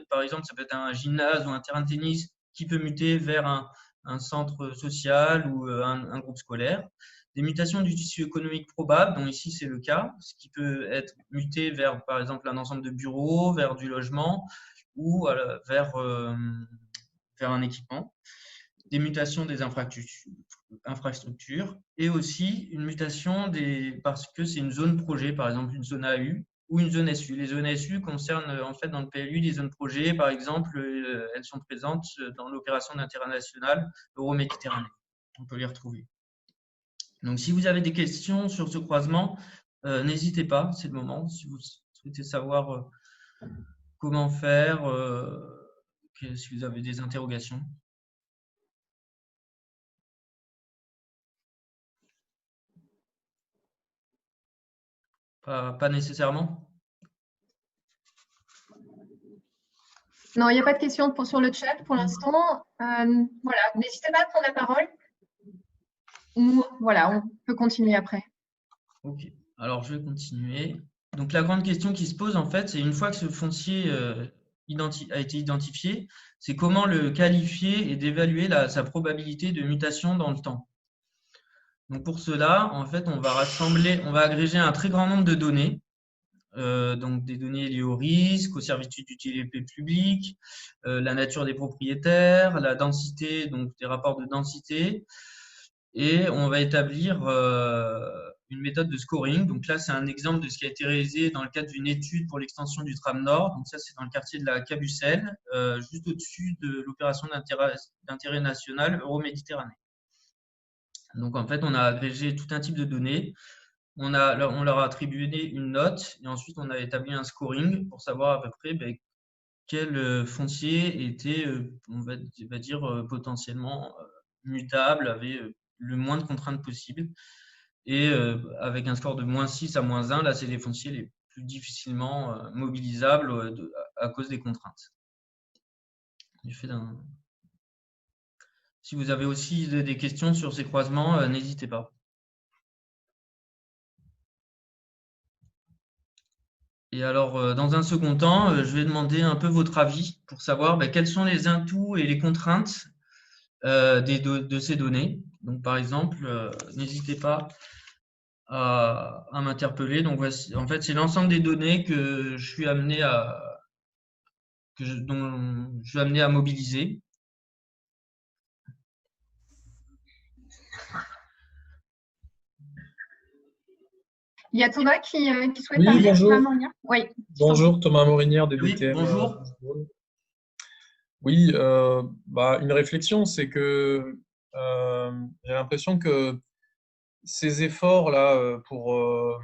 par exemple, ça peut être un gymnase ou un terrain de tennis qui peut muter vers un centre social ou un groupe scolaire. Des mutations du tissu économique probable, dont ici c'est le cas, ce qui peut être muté vers, par exemple, un ensemble de bureaux, vers du logement ou vers un équipement. Des mutations des infrastructures et aussi une mutation parce que c'est une zone projet, par exemple une zone AU ou une zone SU. Les zones SU concernent en fait dans le PLU des zones projet, par exemple, elles sont présentes dans l'opération d'intérêt national Euro-Méditerranée. On peut les retrouver. Donc, si vous avez des questions sur ce croisement, n'hésitez pas, c'est le moment. Si vous souhaitez savoir comment faire, si vous avez des interrogations. Pas nécessairement. Non, il n'y a pas de questions sur le chat pour l'instant. Voilà, n'hésitez pas à prendre la parole. Voilà, on peut continuer après. Ok, alors je vais continuer. Donc la grande question qui se pose en fait, c'est une fois que ce foncier a été identifié, c'est comment le qualifier et d'évaluer sa probabilité de mutation dans le temps. Donc pour cela, en fait, on va agréger un très grand nombre de données, donc des données liées au risque, aux servitudes d'utilité publique, la nature des propriétaires, la densité, donc des rapports de densité, et on va établir une méthode de scoring. Donc là, c'est un exemple de ce qui a été réalisé dans le cadre d'une étude pour l'extension du tram Nord. Donc ça, c'est dans le quartier de la Cabucelle, juste au-dessus de l'opération d'intérêt national Euro-Méditerranée. Donc en fait, on a agrégé tout un type de données. On leur a attribué une note et ensuite on a établi un scoring pour savoir à peu près quel foncier était, on va dire, potentiellement mutable, avait le moins de contraintes possible. Et avec un score de -6 à -1, là, c'est les fonciers les plus difficilement mobilisables à cause des contraintes. Si vous avez aussi des questions sur ces croisements, n'hésitez pas. Et alors, dans un second temps, je vais demander un peu votre avis pour savoir quels sont les atouts et les contraintes de ces données. Donc, par exemple, n'hésitez pas à m'interpeller. Donc, voici, en fait, c'est l'ensemble des données que je suis amené dont je suis amené à mobiliser. Il y a Thomas qui souhaite Oui, parler. bonjour. Oui. Bonjour, Thomas Morinière de Oui, BTM. bonjour. Oui, une réflexion, c'est que j'ai l'impression que ces efforts-là pour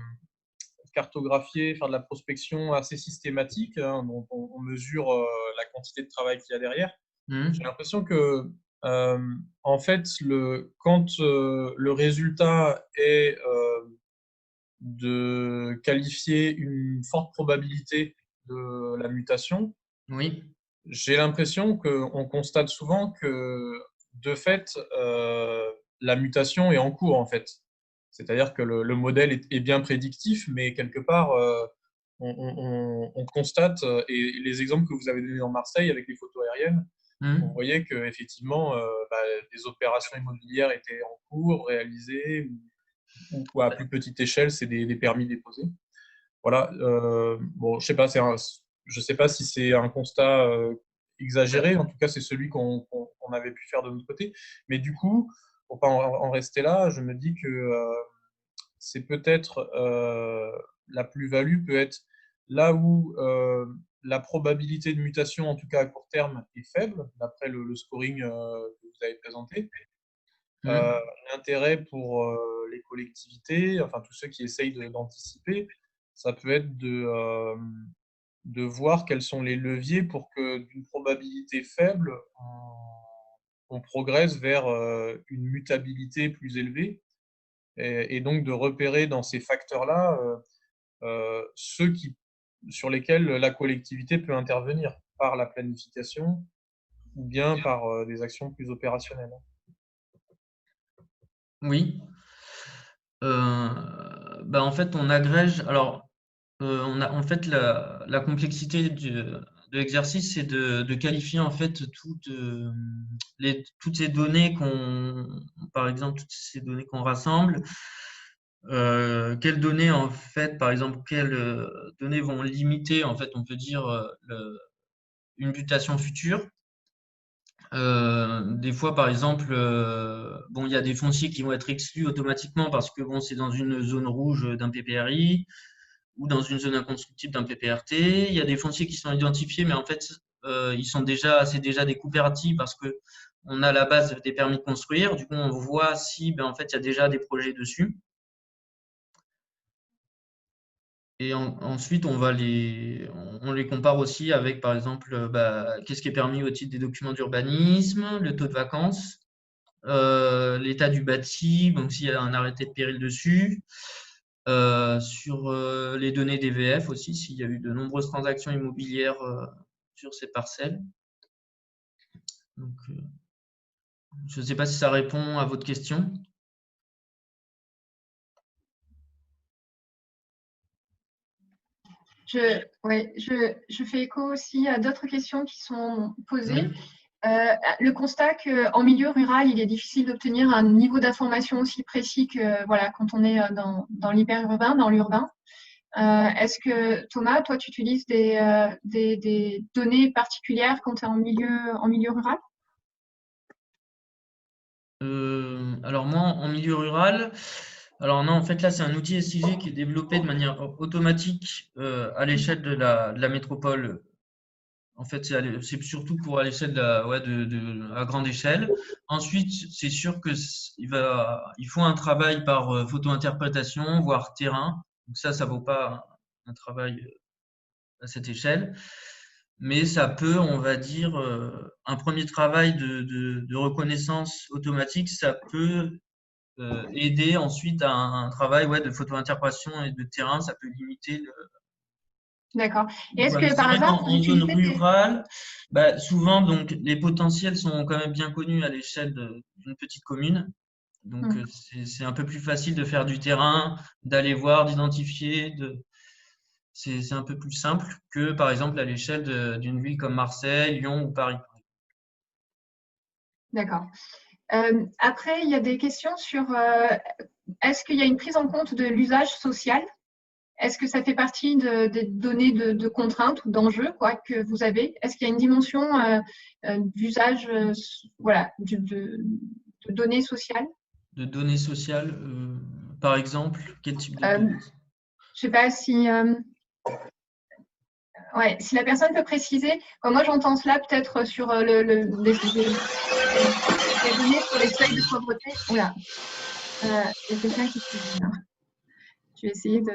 cartographier, faire de la prospection assez systématique, hein, dont on mesure la quantité de travail qu'il y a derrière, j'ai l'impression que en fait, quand le résultat est de qualifier une forte probabilité de la mutation, Oui. j'ai l'impression qu'on constate souvent que, de fait, la mutation est en cours, en fait. C'est-à-dire que le modèle est bien prédictif, mais quelque part, on constate, et les exemples que vous avez donnés dans Marseille avec les photos aériennes, on voyait qu'effectivement, des opérations immobilières étaient en cours, réalisées, ou à plus petite échelle, c'est des permis déposés. Voilà. Bon, je sais pas, je sais pas si c'est un constat exagéré. En tout cas, c'est celui qu'on avait pu faire de notre côté. Mais du coup, pour pas en rester là, je me dis que c'est peut-être la plus-value peut être là où la probabilité de mutation, en tout cas à court terme, est faible, d'après le scoring que vous avez présenté. L'intérêt pour les collectivités, enfin tous ceux qui essayent d'anticiper, ça peut être de voir quels sont les leviers pour que d'une probabilité faible, on progresse vers une mutabilité plus élevée, et donc de repérer dans ces facteurs-là ceux sur lesquels la collectivité peut intervenir par la planification ou bien par des actions plus opérationnelles. Oui. En fait, on agrège. Alors, en fait, la complexité de l'exercice, c'est de qualifier en fait toutes ces données par exemple, toutes ces données qu'on rassemble. Quelles données en fait, par exemple, quelles données vont limiter, en fait, on peut dire une mutation future. Des fois, par exemple, il y a des fonciers qui vont être exclus automatiquement parce que c'est dans une zone rouge d'un PPRI ou dans une zone inconstructible d'un PPRT. Il y a des fonciers qui sont identifiés, mais en fait, c'est déjà des coopératives parce que on a la base des permis de construire. Du coup, on voit si, en fait, il y a déjà des projets dessus. Et ensuite, on les compare aussi avec, par exemple, qu'est-ce qui est permis au titre des documents d'urbanisme, le taux de vacances, l'état du bâti, donc s'il y a un arrêté de péril dessus, sur les données DVF aussi, s'il y a eu de nombreuses transactions immobilières sur ces parcelles. Donc, je ne sais pas si ça répond à votre question. Je fais écho aussi à d'autres questions qui sont posées. Le constat qu'en milieu rural, il est difficile d'obtenir un niveau d'information aussi précis que quand on est dans l'hyperurbain, dans l'urbain. Est-ce que, Thomas, toi, tu utilises des données particulières quand tu es en milieu rural? Alors moi, en milieu rural, alors non, en fait là, c'est un outil SIG qui est développé de manière automatique à l'échelle de la métropole. En fait, c'est surtout pour à l'échelle à grande échelle. Ensuite, c'est sûr que il faut un travail par photo-interprétation, voire terrain. Donc ça vaut pas un travail à cette échelle. Mais ça peut, on va dire, un premier travail de reconnaissance automatique, ça peut aider ensuite à un travail de photo-interprétation et de terrain, ça peut limiter le. D'accord. Et est-ce que C'est par vrai hasard, qu'en zone rurale, souvent donc les potentiels sont quand même bien connus à l'échelle d'une petite commune. Donc c'est un peu plus facile de faire du terrain, d'aller voir, d'identifier. C'est un peu plus simple que par exemple à l'échelle d'une ville comme Marseille, Lyon ou Paris. D'accord. Après, il y a des questions sur est-ce qu'il y a une prise en compte de l'usage social? Est-ce que ça fait partie des données de contraintes ou d'enjeux que vous avez? Est-ce qu'il y a une dimension d'usage de données sociales? De données sociales, par exemple, quel type de données? Je ne sais pas si… Ouais, si la personne peut préciser, moi j'entends cela peut-être sur les données sur les seuils de pauvreté. Oula, il y a quelqu'un qui cuisine, là. Je vais essayer de.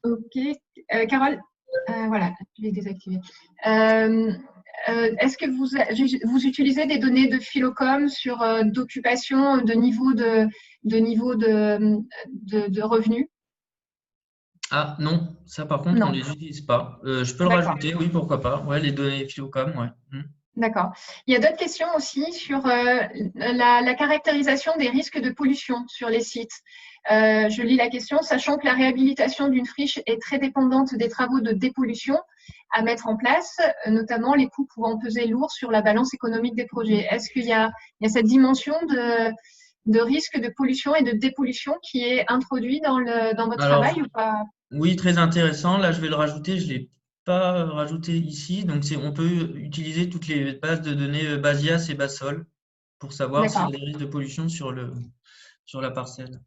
Ok, Carole, voilà, je l'ai désactivé. Est-ce que vous utilisez des données de Philocom sur d'occupation, de niveau de revenus? Ah non, ça par contre, on Non, ne les utilise pas. Je peux le d'accord. rajouter, oui, pourquoi pas. Ouais, les données Philocom, ouais. D'accord. Il y a d'autres questions aussi sur la caractérisation des risques de pollution sur les sites. Je lis la question, sachant que la réhabilitation d'une friche est très dépendante des travaux de dépollution à mettre en place, notamment les coûts pouvant peser lourd sur la balance économique des projets. Est-ce qu'il y a cette dimension de risque de pollution et de dépollution qui est introduite dans votre Alors, travail ou pas? oui, très intéressant. Là, je vais le rajouter. Je ne l'ai pas rajouté ici. Donc, on peut utiliser toutes les bases de données Basias et Basol pour savoir s'il y D'accord. a des risques de pollution sur la parcelle.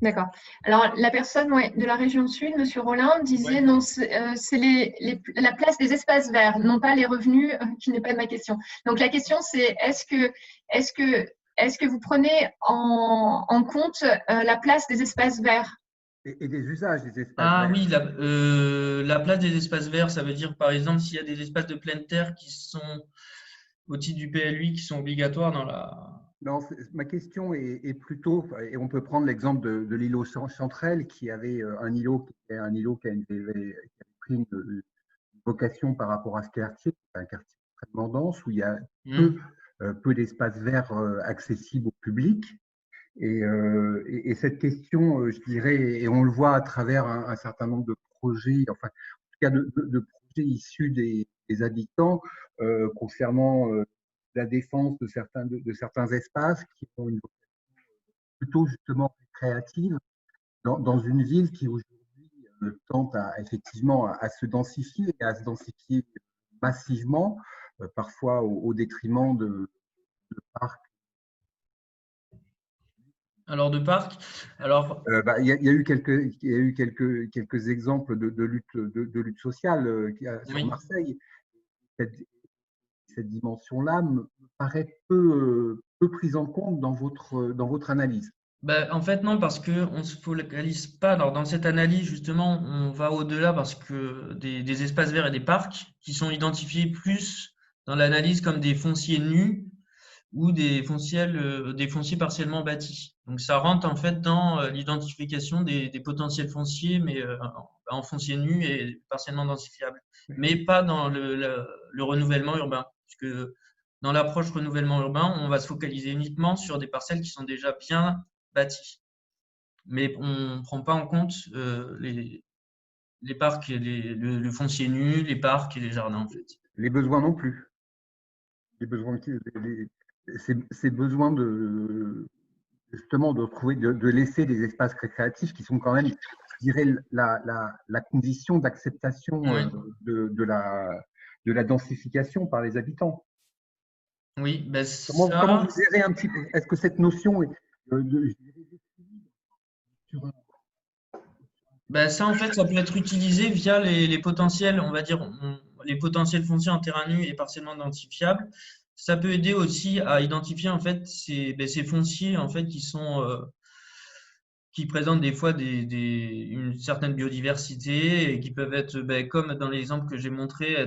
D'accord. Alors, la personne de la région sud, Monsieur Rollin, disait Ouais. non, c'est la place des espaces verts, non pas les revenus, qui n'est pas ma question. Donc, la question, c'est est-ce que vous prenez en compte la place des espaces verts? Et des usages des espaces Ah verts. oui, la place des espaces verts, ça veut dire par exemple s'il y a des espaces de pleine terre qui sont au titre du PLUI qui sont obligatoires dans la. Non, ma question est plutôt, et on peut prendre l'exemple de l'îlot Chanterelle, qui avait un îlot qui avait pris une vocation par rapport à ce quartier, un quartier extrêmement dense où il y a peu d'espaces verts accessibles au public. Et cette question, je dirais, et on le voit à travers un certain nombre de projets, enfin, en tout cas de projets issus des habitants concernant la défense de certains espaces qui ont une vocation plutôt justement récréative dans une ville qui aujourd'hui tente effectivement à se densifier et à se densifier massivement, parfois au détriment de parcs. Alors de parcs, alors Il y a eu quelques exemples de lutte sociale sur oui. Marseille. Cette dimension-là me paraît peu prise en compte dans votre analyse. En fait, non, parce qu'on ne se focalise pas. Alors, dans cette analyse, justement, on va au-delà parce que des espaces verts et des parcs qui sont identifiés plus dans l'analyse comme des fonciers nus ou des fonciers partiellement bâtis. Donc, ça rentre en fait dans l'identification des potentiels fonciers, mais en foncier nu et partiellement densifiables, mais pas dans le renouvellement urbain. Puisque dans l'approche renouvellement urbain, on va se focaliser uniquement sur des parcelles qui sont déjà bien bâties. Mais on ne prend pas en compte les parcs, et le foncier nu, les parcs et les jardins, en fait. Les besoins non plus. Ces besoins justement de laisser des espaces récréatifs qui sont quand même, je dirais, la condition d'acceptation Oui. de la densification par les habitants. Oui, comment vous gérez un petit peu? Est-ce que cette notion est ça, en fait, ça peut être utilisé via les potentiels, on va dire, les potentiels fonciers en terrain nu et partiellement densifiables. Ça peut aider aussi à identifier en fait ces fonciers en fait qui présentent des fois une certaine biodiversité et qui peuvent être, comme dans l'exemple que j'ai montré,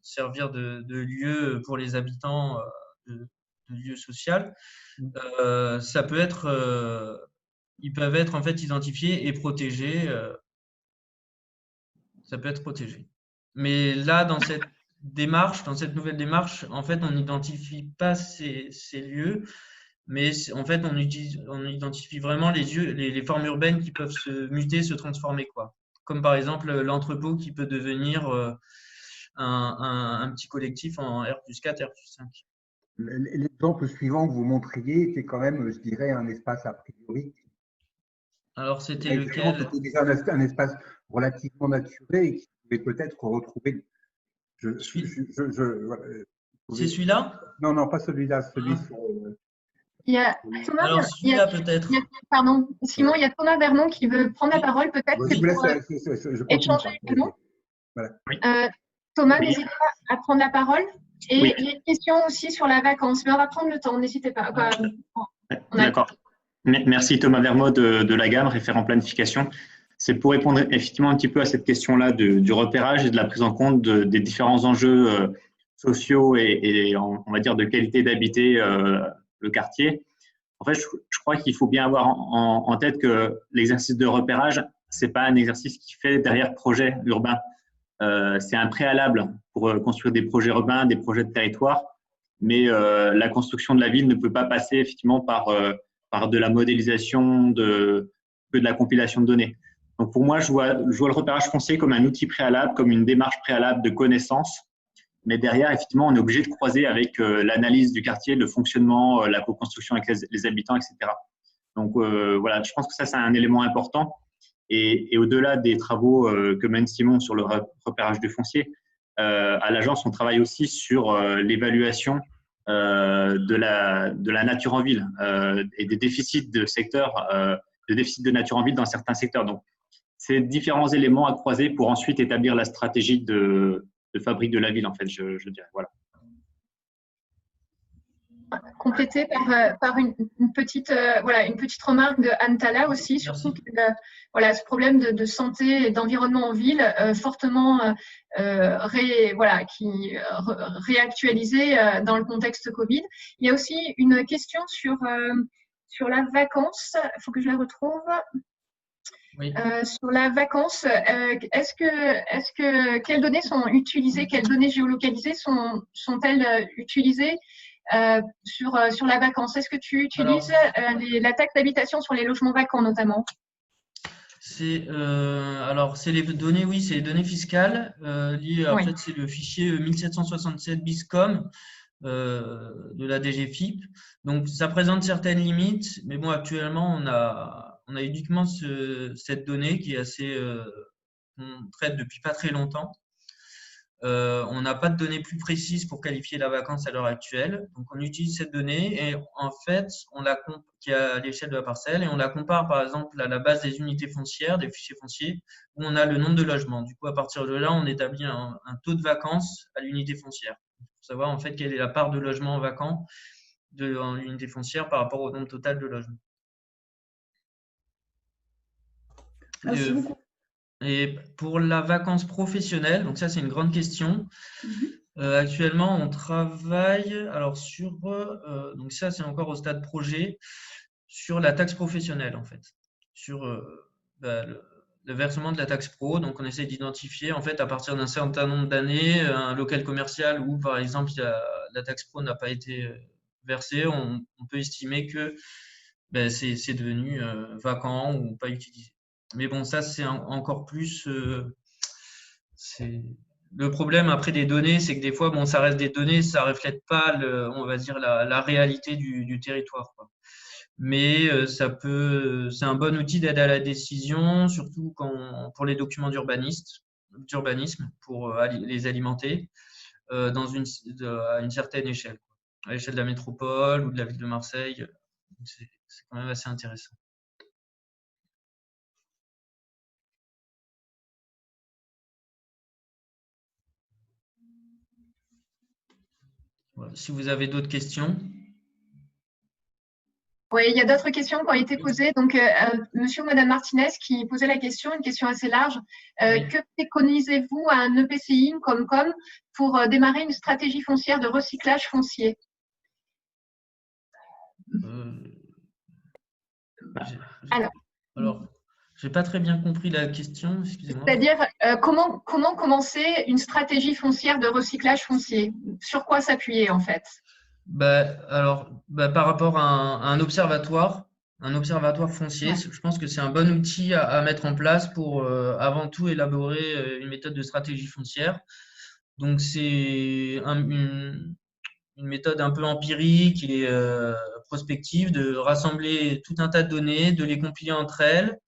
servir de lieu pour les habitants, de lieu social. Ça peut être, ils peuvent être en fait identifiés et protégés. Ça peut être protégé. Mais là, dans cette nouvelle démarche, en fait, on n'identifie pas ces lieux, mais en fait, on identifie vraiment les formes urbaines qui peuvent se muter, se transformer, quoi. Comme par exemple l'entrepôt qui peut devenir un petit collectif en R+4, R+5. L'exemple suivant que vous montriez était quand même, je dirais, un espace a priori. Alors, c'était lequel? C'était déjà un espace relativement naturé et qui pouvait peut-être retrouver. C'est celui-là? Non, pas celui-là, celui sur Il y a Thomas, Alors, celui-là, peut-être. pardon, Simon, il y a Thomas Vermont qui veut prendre la parole, peut-être. Bon, je vous laisse, je échanger avec nous. Voilà. Thomas, Oui. n'hésitez pas à prendre la parole. Et Oui. il y a une question aussi sur la vacance, mais on va prendre le temps, n'hésitez pas. D'accord. Merci Thomas Vermont de la gamme, référent planification. C'est pour répondre effectivement un petit peu à cette question-là du repérage et de la prise en compte des différents enjeux sociaux et on va dire de qualité d'habiter le quartier. En fait, je crois qu'il faut bien avoir en tête que l'exercice de repérage, c'est pas un exercice qui fait derrière projet urbain. C'est un préalable pour construire des projets urbains, des projets de territoire, mais la construction de la ville ne peut pas passer effectivement par de la modélisation, que de la compilation de données. Donc pour moi, je vois le repérage foncier comme un outil préalable, comme une démarche préalable de connaissance, mais derrière, effectivement, on est obligé de croiser avec l'analyse du quartier, le fonctionnement, la co-construction avec les habitants, etc. Donc voilà, je pense que ça, c'est un élément important. Et au-delà des travaux que mène Simon sur le repérage du foncier, à l'agence, on travaille aussi sur l'évaluation de la nature en ville et des déficits de déficits de nature en ville dans certains secteurs. Donc, c'est différents éléments à croiser pour ensuite établir la stratégie de fabrique de la ville, en fait, je dirais. Voilà. Complété par une petite remarque de Anne Tala aussi, surtout que ce problème de santé et d'environnement en ville fortement réactualisé dans le contexte Covid. Il y a aussi une question sur la vacance, il faut que je la retrouve. Oui. Sur la vacance, quelles données sont utilisées, quelles données géolocalisées sont-elles utilisées sur la vacance? Est-ce que tu utilises la taxe d'habitation sur les logements vacants notamment? C'est les données, oui, c'est les données fiscales liées. En fait, c'est le fichier 1767 BISCOM de la DGFiP. Donc, ça présente certaines limites, mais bon, actuellement, on a uniquement cette donnée qui est assez qu'on traite depuis pas très longtemps. On n'a pas de données plus précises pour qualifier la vacance à l'heure actuelle. Donc, on utilise cette donnée et en fait, qui est à l'échelle de la parcelle et on la compare par exemple à la base des unités foncières, des fichiers fonciers, où on a le nombre de logements. Du coup, à partir de là, on établit un taux de vacance à l'unité foncière pour savoir en fait quelle est la part de logements vacants dans l'unité foncière par rapport au nombre total de logements. Merci beaucoup. Et pour la vacance professionnelle, donc ça c'est une grande question. Actuellement, on travaille sur donc ça c'est encore au stade projet sur la taxe professionnelle en fait, sur le versement de la taxe pro. Donc on essaie d'identifier en fait à partir d'un certain nombre d'années un local commercial où par exemple la taxe pro n'a pas été versée, on peut estimer que c'est devenu vacant ou pas utilisé. Mais bon, ça, c'est encore plus. Le problème après des données, c'est que des fois, ça reste des données, ça ne reflète pas, on va dire, la réalité du territoire, quoi. Mais c'est un bon outil d'aide à la décision, surtout pour les documents d'urbanisme, pour les alimenter à une certaine échelle, quoi. À l'échelle de la métropole ou de la ville de Marseille. C'est quand même assez intéressant. Voilà. Si vous avez d'autres questions. Oui, il y a d'autres questions qui ont été posées. Donc, monsieur ou madame Martinez qui posait la question, une question assez large. Que préconisez-vous à un EPCI comme pour démarrer une stratégie foncière de recyclage foncier? Alors, je n'ai pas très bien compris la question, excusez-moi. C'est-à-dire, comment commencer une stratégie foncière de recyclage foncier? Sur quoi s'appuyer en fait? Par rapport à un observatoire foncier, je pense que c'est un bon outil à mettre en place pour avant tout élaborer une méthode de stratégie foncière. Donc, c'est une méthode un peu empirique et prospective de rassembler tout un tas de données, de les compiler entre elles.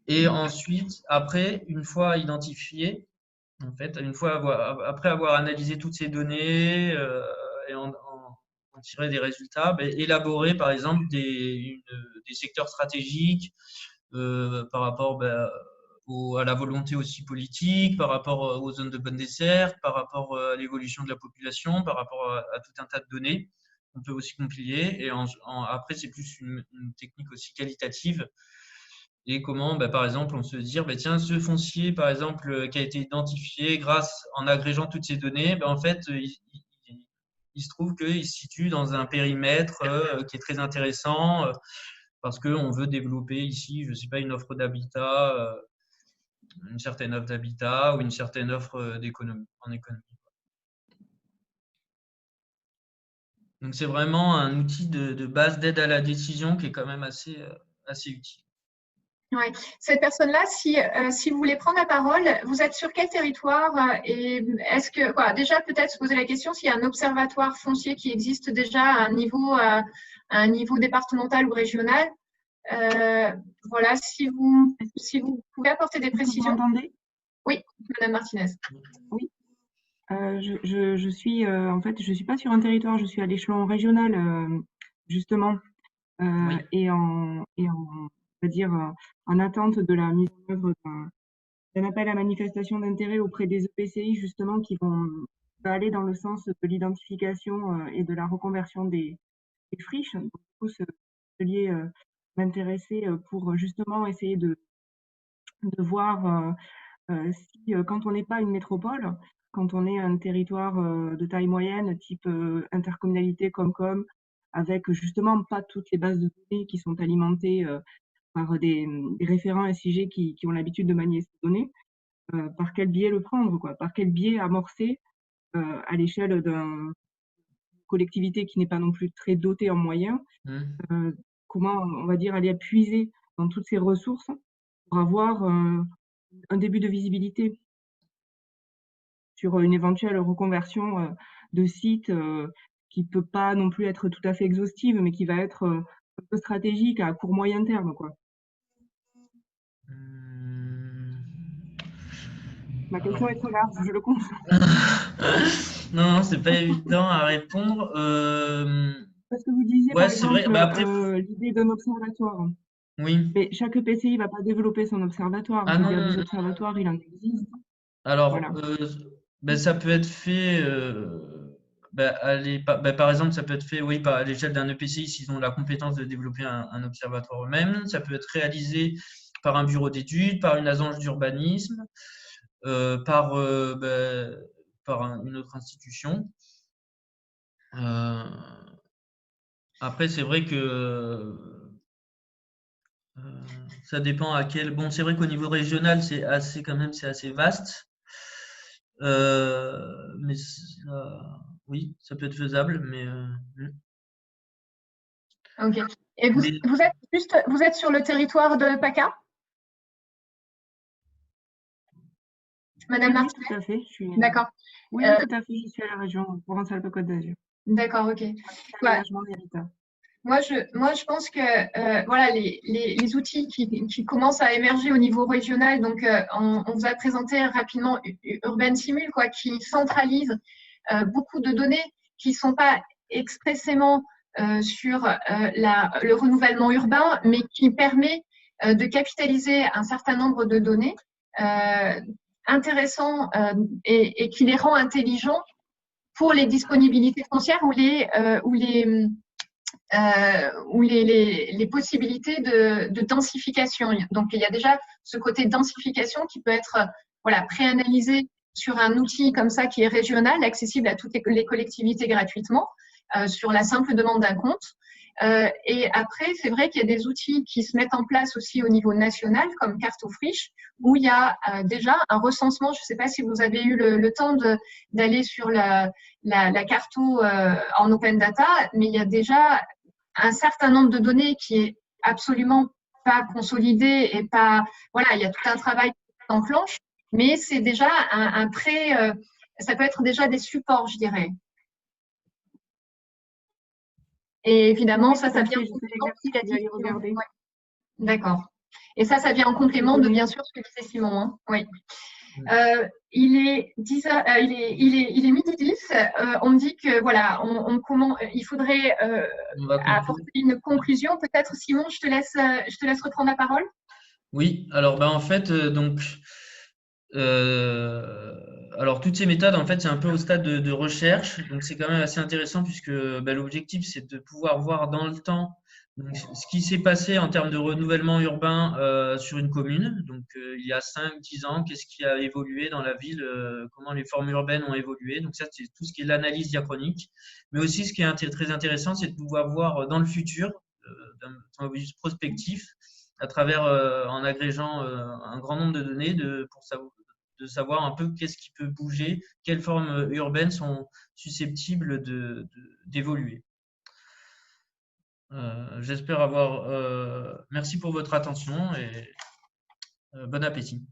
Et ensuite, après, une fois identifié, en fait, après avoir analysé toutes ces données et en tirer des résultats, élaborer par exemple des secteurs stratégiques par rapport à la volonté aussi politique, par rapport aux zones de bonne dessert, par rapport à l'évolution de la population, par rapport à tout un tas de données. On peut aussi compiler et après c'est plus une technique aussi qualitative. Et comment, par exemple, on se dire, tiens, ce foncier, par exemple, qui a été identifié en agrégeant toutes ces données, en fait, il se trouve qu'il se situe dans un périmètre qui est très intéressant parce qu'on veut développer ici, je ne sais pas, une offre d'habitat, une certaine offre d'habitat ou une certaine offre en économie. Donc, c'est vraiment un outil de base d'aide à la décision qui est quand même assez utile. Oui. Cette personne-là, si vous voulez prendre la parole, vous êtes sur quel territoire et est-ce que, déjà peut-être se poser la question s'il y a un observatoire foncier qui existe déjà à un niveau départemental ou régional. Voilà, si vous pouvez apporter des précisions. Vous m'entendez ? Oui, Madame Martinez. Oui. Je suis en fait, je suis pas sur un territoire, je suis à l'échelon régional justement, Oui. et on va dire en attente de la mise en œuvre d'un appel à manifestation d'intérêt auprès des EPCI justement qui va aller dans le sens de l'identification et de la reconversion des friches. Donc, du coup, ce atelier m'intéressait pour justement essayer de voir si quand on n'est pas une métropole, quand on est un territoire de taille moyenne, type intercommunalité Comcom, avec justement pas toutes les bases de données qui sont alimentées par des référents SIG qui ont l'habitude de manier ces données, par quel biais le prendre, quoi, par quel biais amorcer à l'échelle d'une collectivité qui n'est pas non plus très dotée en moyens, comment, on va dire, aller puiser dans toutes ces ressources pour avoir un début de visibilité sur une éventuelle reconversion de site qui peut pas non plus être tout à fait exhaustive, mais qui va être un peu stratégique à court moyen terme, quoi. Ma question est très large, je le comprends. Non, c'est pas évident à répondre. Parce que vous disiez, ouais, par exemple, vrai. Après... l'idée d'un observatoire. Oui. Mais chaque EPCI ne va pas développer son observatoire. Ah, non, des observatoires, il en existe. Alors, voilà. ça peut être fait, par exemple, ça peut être fait à l'échelle d'un EPCI s'ils ont la compétence de développer un observatoire eux-mêmes. Ça peut être réalisé par un bureau d'études, par une agence d'urbanisme, par une autre institution. Après, c'est vrai que ça dépend à quel. Bon, c'est vrai qu'au niveau régional, c'est assez vaste. Mais oui, ça peut être faisable, mais. Ok. Et vous êtes sur le territoire de PACA, Madame Martinez ? Oui, tout à fait. D'accord. Oui, tout à fait. Je suis à la région Provence-Alpes-Côte d'Azur. D'accord, ok. Ouais. Moi, je pense que voilà, les outils qui commencent à émerger au niveau régional, donc on vous a présenté rapidement Urban Simul, qui centralise beaucoup de données qui ne sont pas expressément sur le renouvellement urbain, mais qui permet de capitaliser un certain nombre de données intéressants et qui les rend intelligents pour les disponibilités foncières ou les possibilités de densification. Donc, il y a déjà ce côté densification qui peut être préanalysé sur un outil comme ça qui est régional, accessible à toutes les collectivités gratuitement, sur la simple demande d'un compte. Et après, c'est vrai qu'il y a des outils qui se mettent en place aussi au niveau national, comme Cartofriche, où il y a déjà un recensement. Je ne sais pas si vous avez eu le temps d'aller sur la carto en open data, mais il y a déjà un certain nombre de données qui est absolument pas consolidé et pas. Voilà, il y a tout un travail qui s'enclenche, mais c'est déjà ça peut être déjà des supports, je dirais. Et évidemment, ça vient en complément. D'accord. Et ça vient en complément de, bien sûr, ce que disait Simon. Hein. Oui. Il est 10 heures, il est midi 10. On me dit que voilà, il faudrait apporter une conclusion. Peut-être Simon, je te laisse reprendre la parole. Oui, alors en fait, alors toutes ces méthodes, en fait, c'est un peu au stade de recherche, donc c'est quand même assez intéressant puisque l'objectif, c'est de pouvoir voir dans le temps donc, ce qui s'est passé en termes de renouvellement urbain sur une commune. Donc, il y a 5-10 ans, qu'est-ce qui a évolué dans la ville, comment les formes urbaines ont évolué. Donc, ça, c'est tout ce qui est l'analyse diachronique. Mais aussi, ce qui est très intéressant, c'est de pouvoir voir dans le futur, d'un point de vue prospectif, à travers, en agrégeant un grand nombre de données pour savoir un peu qu'est-ce qui peut bouger, quelles formes urbaines sont susceptibles d'évoluer. J'espère avoir… merci pour votre attention et bon appétit.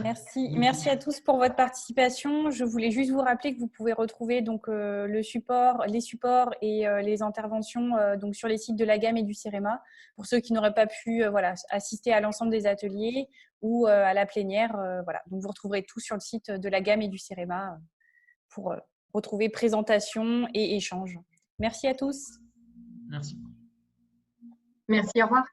Merci à tous pour votre participation. Je voulais juste vous rappeler que vous pouvez retrouver donc les supports et les interventions donc sur les sites de la Gamme et du CIREMA pour ceux qui n'auraient pas pu assister à l'ensemble des ateliers ou à la plénière. Voilà. Donc vous retrouverez tout sur le site de la Gamme et du CIREMA pour retrouver présentation et échange. Merci à tous. Merci. Merci, au revoir.